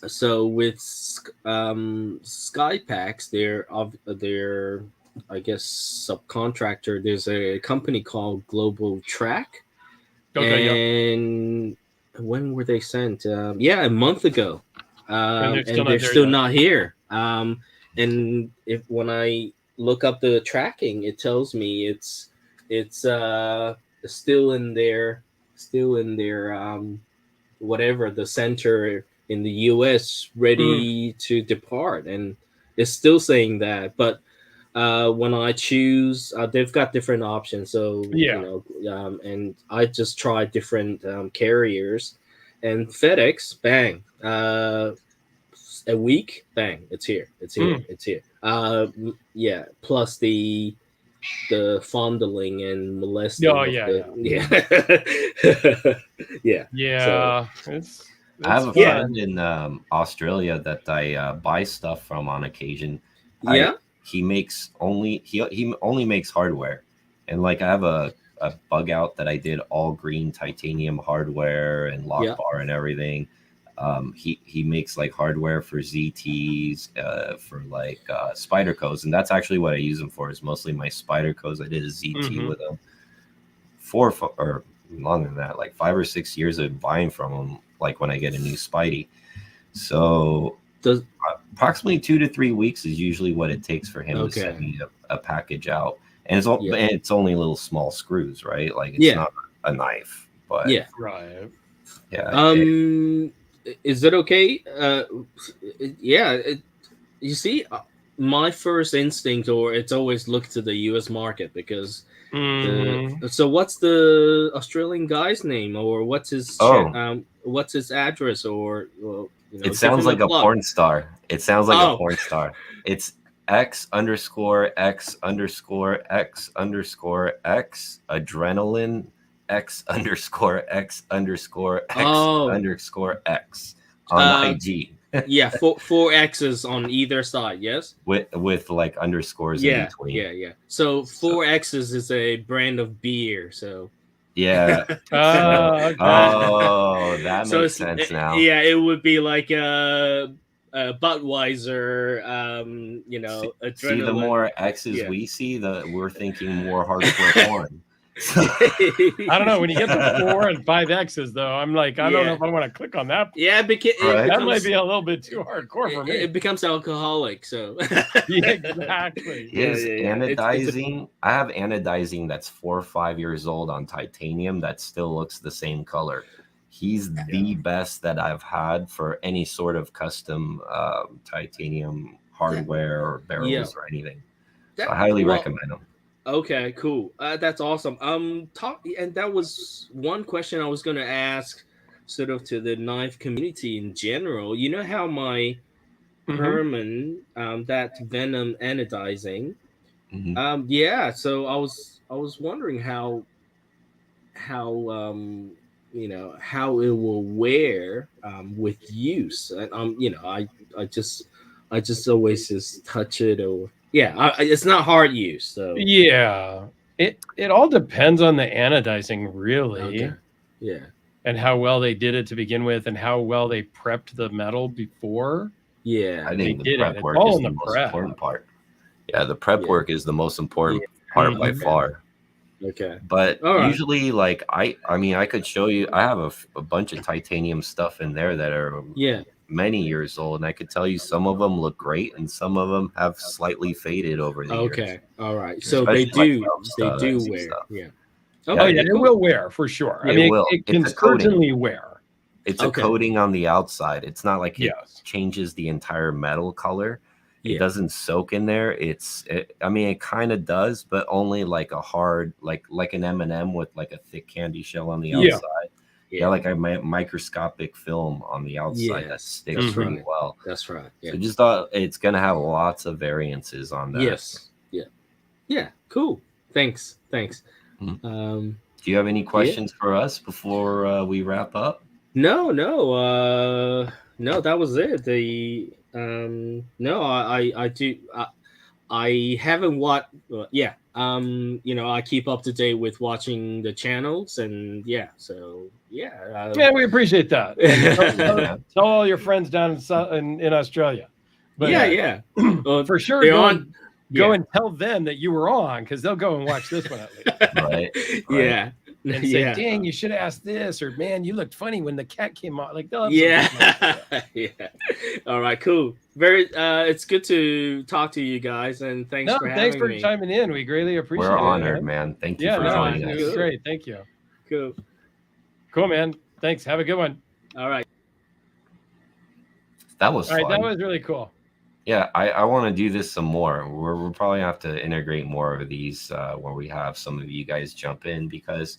So with Skypacks, they're I guess subcontractor. There's a company called Global Track. And when were they sent? A month ago. And they're still not here. And when I look up the tracking, it tells me it's still in their whatever, the center in the US, ready to depart, and it's still saying that. But when I choose, they've got different options. So and I just tried different carriers, and FedEx, bang, a week, bang, it's here. Plus the fondling and molesting. I have a friend in Australia that I buy stuff from on occasion. He only makes hardware, and like I have a bug out that I did all green titanium hardware and lock bar and everything. He makes like hardware for ZTs, for like Spydercos, and that's actually what I use them for. Is mostly my Spydercos. I did a ZT with them 4 or longer than that, like 5 or 6 years of buying from him. Like when I get a new Spidey, so approximately 2 to 3 weeks is usually what it takes for him to send me a package out. and it's only little small screws, right? Like it's not a knife, but right. Yeah. Is it okay? You see, my first instinct, or it's always look to the U.S. market because. So what's the Australian guy's name, or what's his address, or it sounds like a porn star. It sounds like a porn star. It's X_X_X_X adrenaline X_X_X_X on IG. Yeah, four X's on either side. Yes, with like underscores in between. Yeah. So 4X's is a brand of beer. So yeah. Okay. Oh, that makes sense now. Yeah, it would be like a Budweiser. See, the more X's we see, we're thinking more hardcore porn. I don't know. When you get to 4 and 5 X's, though, I'm like, I don't know if I want to click on that. Yeah, because that might be a little bit too hardcore for me. It becomes alcoholic, so exactly. Anodizing? I have anodizing that's 4 or 5 years old on titanium that still looks the same color. He's the best that I've had for any sort of custom titanium hardware or barrels or anything. So I highly recommend them. Okay, cool. That's awesome. And that was one question I was going to ask, sort of to the knife community in general. You know how my Herman, that Venom anodizing. So I was wondering how how it will wear with use. I just always just touch it, or it's not hard use. So it all depends on the anodizing, really. Okay. Yeah. And how well they did it to begin with, and how well they prepped the metal before. Yeah, I think the prep work is the most important part. Yeah, the prep work is the most important part by far. Okay. But usually, like I mean, I could show you. I have a bunch of titanium stuff in there that are many years old, and I could tell you some of them look great, and some of them have slightly faded over the years. Okay, all right. So they do wear. Stuff. Yeah. It will wear for sure. Yeah, I mean, it can certainly wear. It's a coating on the outside. It's not like it changes the entire metal color. It doesn't soak in there. It kind of does, but only like a hard, like an M&M with like a thick candy shell on the outside. Yeah, like a microscopic film on the outside that sticks really well. That's right. Yeah. So just thought it's gonna have lots of variances on that. Yes. Yeah. Cool. Thanks. Do you have any questions for us before we wrap up? No. That was it. I do. I haven't watched. I keep up to date with watching the channels, and we appreciate that. Tell all your friends down in Australia. But, for sure. Go and tell them that you were on, because they'll go and watch this one at least. Right. Yeah. And say, dang, you should have asked this, or man, you looked funny when the cat came out. Like, they'll have yeah. All right, cool. Very it's good to talk to you guys, and thanks for having me. chiming in. We greatly appreciate it. We're honored, man. Thank you for joining us. It was great. Thank you. Cool, man. Thanks. Have a good one. All right. That was fun. That was really cool. Yeah, I want to do this some more. We'll probably have to integrate more of these where we have some of you guys jump in, because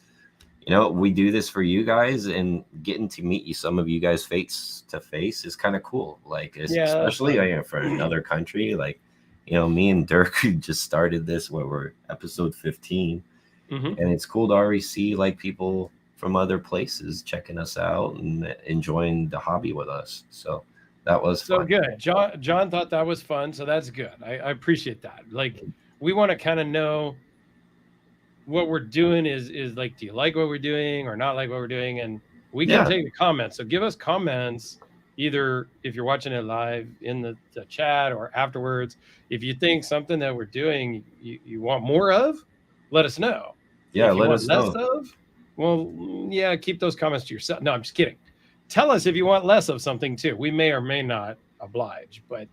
we do this for you guys, and getting to meet some of you guys face to face is kind of cool. Like, especially for another country. Like, me and Dirk just started this where we're episode 15, and it's cool to already see like people from other places checking us out and enjoying the hobby with us. So that was so fun. Good. John thought that was fun, so that's good. I appreciate that. Like, we want to kind of know what we're doing is like, do you like what we're doing or not like what we're doing? And we can take the comments. So give us comments, either if you're watching it live in the chat or afterwards. If you think something that we're doing you want more of, let us know. Yeah, let us know. Less of, well, keep those comments to yourself. No, I'm just kidding. Tell us if you want less of something too. We may or may not oblige, but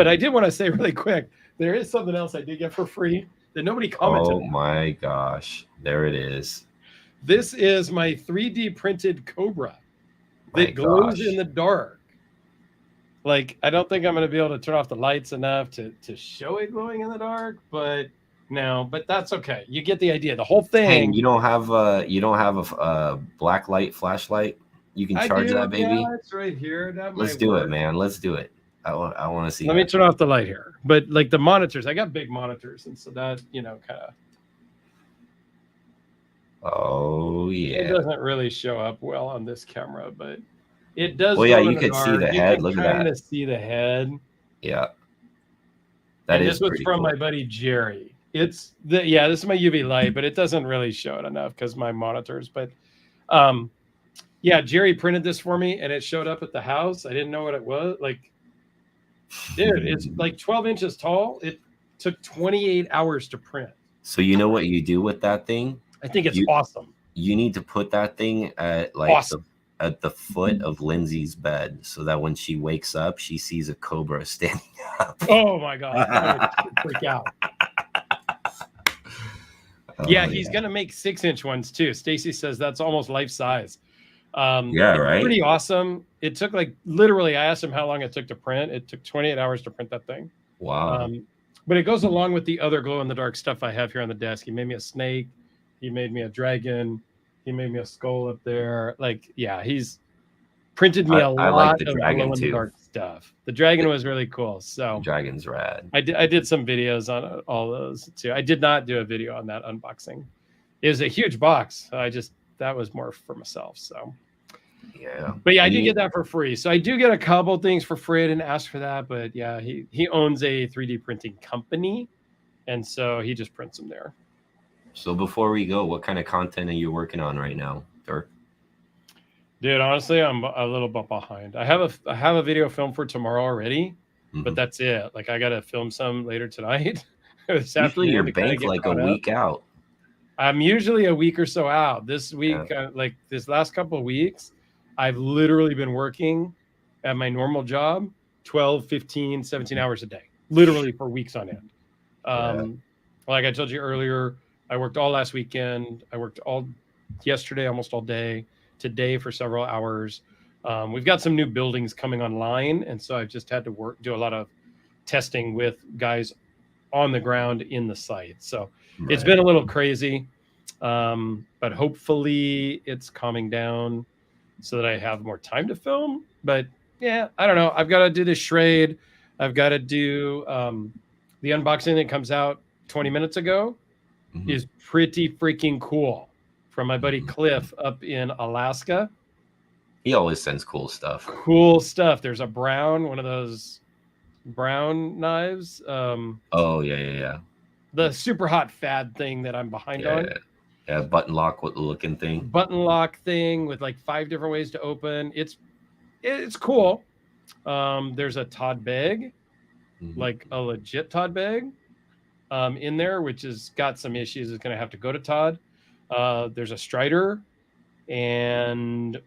I did want to say really quick, there is something else I did get for free that nobody commented Oh my gosh. There it is. This is my 3D printed Cobra that glows in the dark. Like, I don't think I'm going to be able to turn off the lights enough to show it glowing in the dark, but that's okay. You get the idea. The whole thing. Hey, you don't have a black light flashlight? You can charge that baby. Yeah, it's right here. Let's do it, man. Let's do it. I want to see. Let me turn off the light here. But like the monitors, I got big monitors, and so that kind of. Oh yeah. It doesn't really show up well on this camera, but it does. Well, yeah, you can see the head. Look at that. Kind of see the head. Yeah. This was from my buddy Jerry. This is my UV light, but it doesn't really show it enough because my monitors. But Jerry printed this for me, and it showed up at the house. I didn't know what it was. Like, dude, it's like 12 inches tall. It took 28 hours to print. So you know what you do with that thing? I think it's awesome. You need to put that thing at like at the foot of Lindsay's bed so that when she wakes up, she sees a cobra standing up. Oh my God. I'm gonna freak out. He's going to make 6-inch ones too. Stacy says that's almost life size. Right. Pretty awesome. It took literally, I asked him how long it took to print. It took 28 hours to print that thing. Wow. But it goes along with the other glow in the dark stuff I have here on the desk. He made me a snake. He made me a dragon. He made me a skull up there. He's printed me a lot of glow in the dark stuff. The dragon was really cool. So the dragon's rad. I did some videos on all those too. I did not do a video on that unboxing. It was a huge box. That was more for myself. So yeah. But I did get that for free. So I do get a couple things for free. I didn't ask for that, but yeah, he owns a 3D printing company, and so he just prints them there. So before we go, what kind of content are you working on right now, Dirk? Dude, honestly, I'm a little bit behind. I have a video film for tomorrow already, but that's it. Like, I got to film some later tonight. Usually you're banked like a week out. I'm usually a week or so out. This week, this last couple of weeks, I've literally been working at my normal job 12, 15, 17 hours a day, literally for weeks on end. Like I told you earlier, I worked all last weekend. I worked all yesterday, almost all day, today for several hours. We've got some new buildings coming online, and so I've just had to do a lot of testing with guys on the ground in the site. So it's been a little crazy, but hopefully it's calming down so that I have more time to film. But yeah, I don't know. I've got to do this charade. I've got to do the unboxing that comes out 20 minutes ago. Is pretty freaking cool from my buddy Cliff up in Alaska. He always sends cool stuff. There's a one of those brown knives. Yeah. The super hot fad thing that I'm behind on. Yeah, button lock looking thing. Button lock thing with like 5 different ways to open. It's cool. There's a Todd bag, like a legit Todd bag. In there, which has got some issues. It's going to have to go to Todd. There's a Strider and a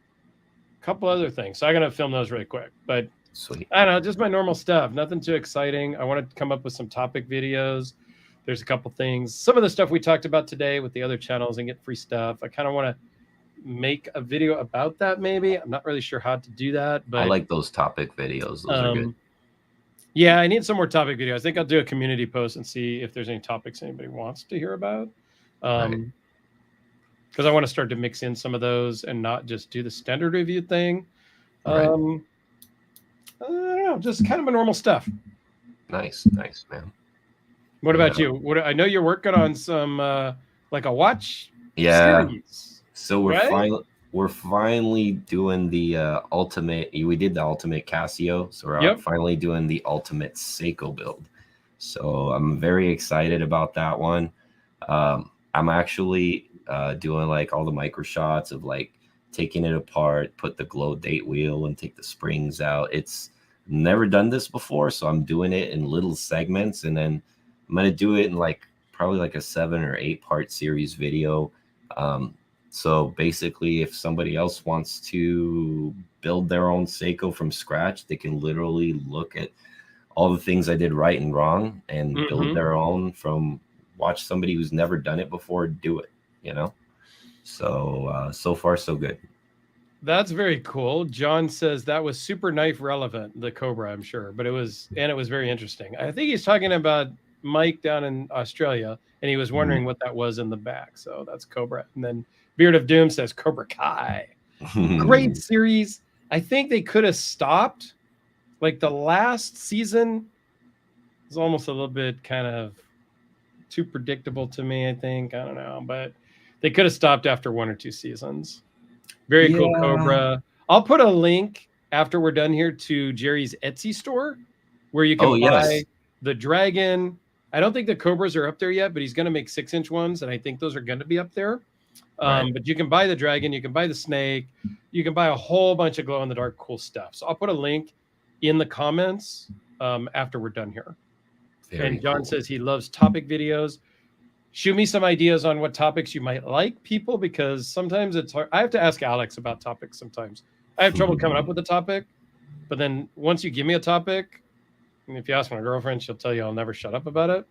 couple other things. So I'm going to film those really quick. But sweet. I don't know, just my normal stuff. Nothing too exciting. I want to come up with some topic videos. There's a couple things. Some of the stuff we talked about today with the other channels and get free stuff. I kind of want to make a video about that maybe. I'm not really sure how to do that. But I like those topic videos. Those are good. Yeah, I need some more topic videos. I think I'll do a community post and see if there's any topics anybody wants to hear about. Because I want to start to mix in some of those and not just do the standard review thing. I don't know, just kind of a normal stuff. Nice, man. What about you? I know you're working on some like a watch series. So we're finally doing the ultimate. We did the ultimate Casio, so we're finally doing the ultimate Seiko build. So I'm very excited about that one. I'm actually doing like all the micro shots of like taking it apart, put the glow date wheel and take the springs out. It's never done this before, so I'm doing it in little segments, and then I'm gonna do it in probably like a 7 or 8 part series video. So basically, if somebody else wants to build their own Seiko from scratch, they can literally look at all the things I did right and wrong and build their own from watch somebody who's never done it before do it, you know? So, so far, so good. That's very cool. John says that was super knife relevant, the Cobra, I'm sure, but it was very interesting. I think he's talking about Mike down in Australia, and he was wondering what that was in the back. So that's Cobra. And then Beard of Doom says Cobra Kai. Great series. I think they could have stopped. Like the last season was almost a little bit kind of too predictable to me, I think. I don't know, but they could have stopped after 1 or 2 seasons. Very cool, Cobra. I'll put a link after we're done here to Jerry's Etsy store where you can buy the dragon. I don't think the Cobras are up there yet, but he's going to make 6-inch ones, and I think those are going to be up there. But you can buy the dragon, you can buy the snake, you can buy a whole bunch of glow-in-the-dark cool stuff. So I'll put a link in the comments after we're done here. And John says he loves topic videos. Shoot me some ideas on what topics you might like, people, because sometimes it's hard. I have to ask Alex about topics sometimes. I have trouble coming up with a topic, but then once you give me a topic, and if you ask my girlfriend, she'll tell you I'll never shut up about it.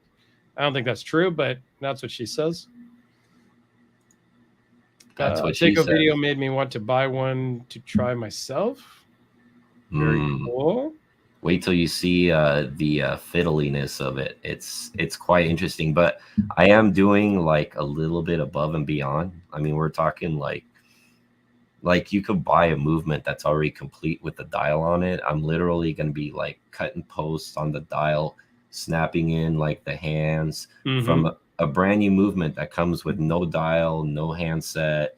I don't think that's true, but that's what she says. That's what she said. Video made me want to buy one to try myself. Very cool. Wait till you see the fiddliness of it. It's quite interesting, but I am doing like a little bit above and beyond. I mean, we're talking like you could buy a movement that's already complete with the dial on it. I'm literally going to be like cutting posts on the dial, snapping in like the hands from a brand new movement that comes with no dial, no handset.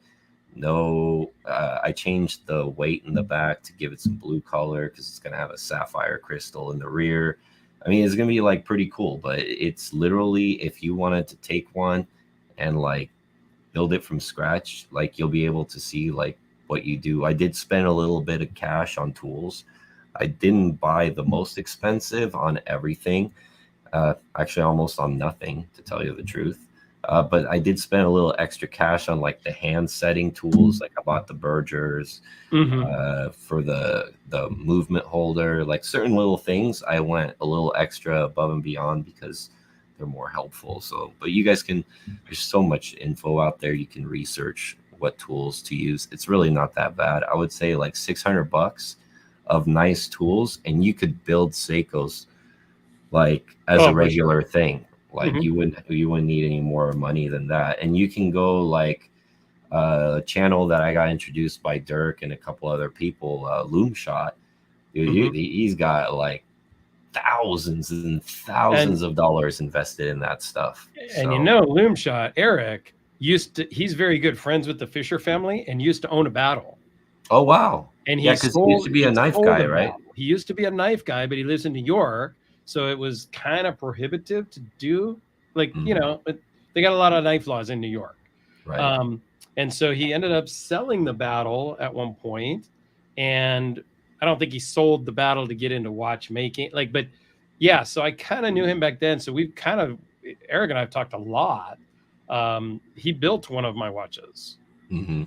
No, I changed the weight in the back to give it some blue color because it's going to have a sapphire crystal in the rear. I mean, it's going to be like pretty cool, but it's literally, if you wanted to take one and like build it from scratch, like you'll be able to see like what you do. I did spend a little bit of cash on tools. I didn't buy the most expensive on everything. Actually almost on nothing, to tell you the truth. But I did spend a little extra cash on like the hand setting tools. Like I bought the Bergers for the movement holder, like certain little things. I went a little extra above and beyond because they're more helpful. So, but you guys can, there's so much info out there. You can research what tools to use. It's really not that bad. I would say like $600 of nice tools, and you could build Seikos like as a regular thing. Like you wouldn't need any more money than that. And you can go like a channel that I got introduced by Dirk and a couple other people, Loom Shot. Dude, he's got like thousands and thousands of dollars invested in that stuff. And you know, Loom Shot, Eric he's very good friends with the Fisher family and used to own a battle. Oh wow. And because he used to be a knife guy, right? He used to be a knife guy, but he lives in New York. So it was kind of prohibitive to do, like, you know, they got a lot of knife laws in New York. Right. And so he ended up selling the battle at one point, and I don't think he sold the battle to get into watchmaking. Like, but yeah, so I kind of knew him back then. So we've kind of, Eric and I have talked a lot. He built one of my watches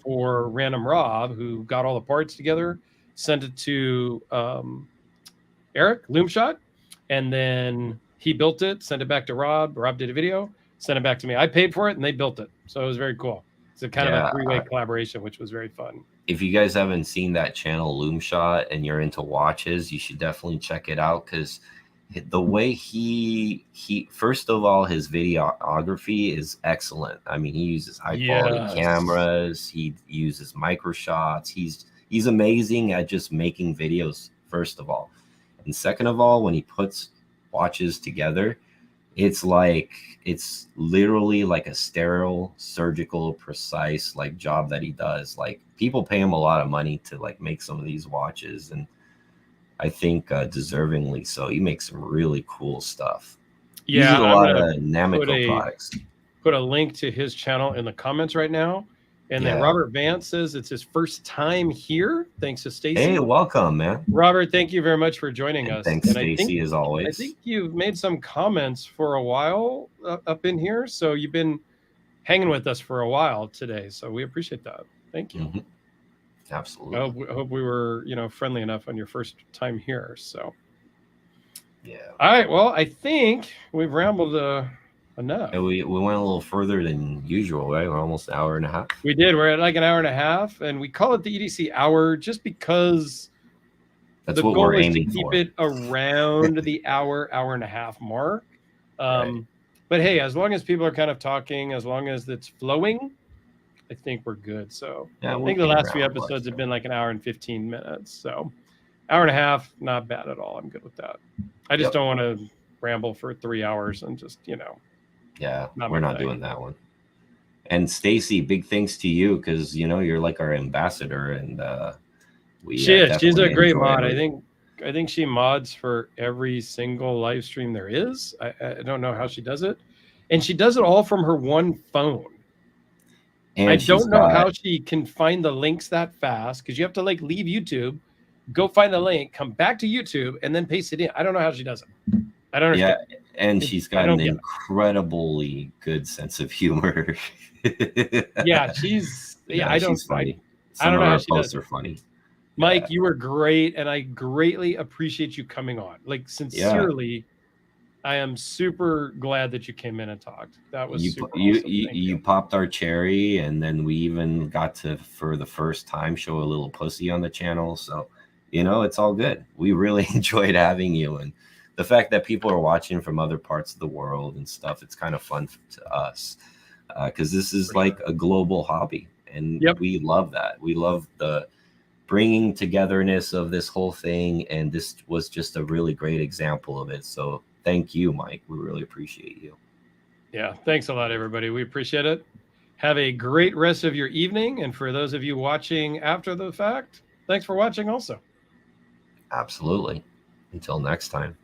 for Random Rob, who got all the parts together, sent it to Eric, Loomshot. And then he built it, sent it back to Rob. Rob did a video, sent it back to me. I paid for it, and they built it. So it was very cool. It's a kind of a three-way collaboration, which was very fun. If you guys haven't seen that channel, Loomshot, and you're into watches, you should definitely check it out because the way he first of all, his videography is excellent. I mean, he uses high-quality cameras. He uses micro shots. He's amazing at just making videos, first of all. And second of all, when he puts watches together, it's literally like a sterile, surgical, precise like job that he does. Like people pay him a lot of money to like make some of these watches, and I think deservingly so. He makes some really cool stuff. Yeah, he uses a lot of Namco products. Put a link to his channel in the comments right now. And then Robert Vance says it's his first time here. Thanks to Stacy. Hey, welcome, man. Robert, thank you very much for joining us. Thanks, Stacy, as always. I think you've made some comments for a while up in here. So you've been hanging with us for a while today. So we appreciate that. Thank you. Absolutely. I hope we were, friendly enough on your first time here. So yeah. All right. Well, I think we've rambled enough. And we went a little further than usual, right? We're almost an hour and a half. We did. We're at like an hour and a half, and we call it the EDC hour just because that's what we're aiming to keep for. it around the hour and a half mark. Right. But hey, as long as people are kind of talking, as long as it's flowing, I think we're good. So I think the last few episodes have been like an hour and 15 minutes. So hour and a half, not bad at all. I'm good with that. I just don't want to ramble for 3 hours and just, Yeah, we're not doing that one. And Stacy, big thanks to you because, you're like our ambassador. And she's a great mod. I think she mods for every single live stream there is. I don't know how she does it. And she does it all from her one phone. And I don't know how she can find the links that fast because you have to like leave YouTube, go find the link, come back to YouTube, and then paste it in. I don't know how she does it. I don't understand. Yeah, and she's got an incredibly good sense of humor. Yeah, she's funny. I don't know how she does it. Are funny. Mike, you were great, and I greatly appreciate you coming on. Like sincerely, I am super glad that you came in and talked. That was super awesome. You popped our cherry, and then we even got to, for the first time, show a little pussy on the channel. So, it's all good. We really enjoyed having you, and the fact that people are watching from other parts of the world and stuff, it's kind of fun to us because this is like a global hobby, and we love that. We love the bringing togetherness of this whole thing, and this was just a really great example of it. So thank you, Mike. We really appreciate you. Yeah, thanks a lot, everybody. We appreciate it. Have a great rest of your evening, and for those of you watching after the fact, thanks for watching also. Absolutely. Until next time.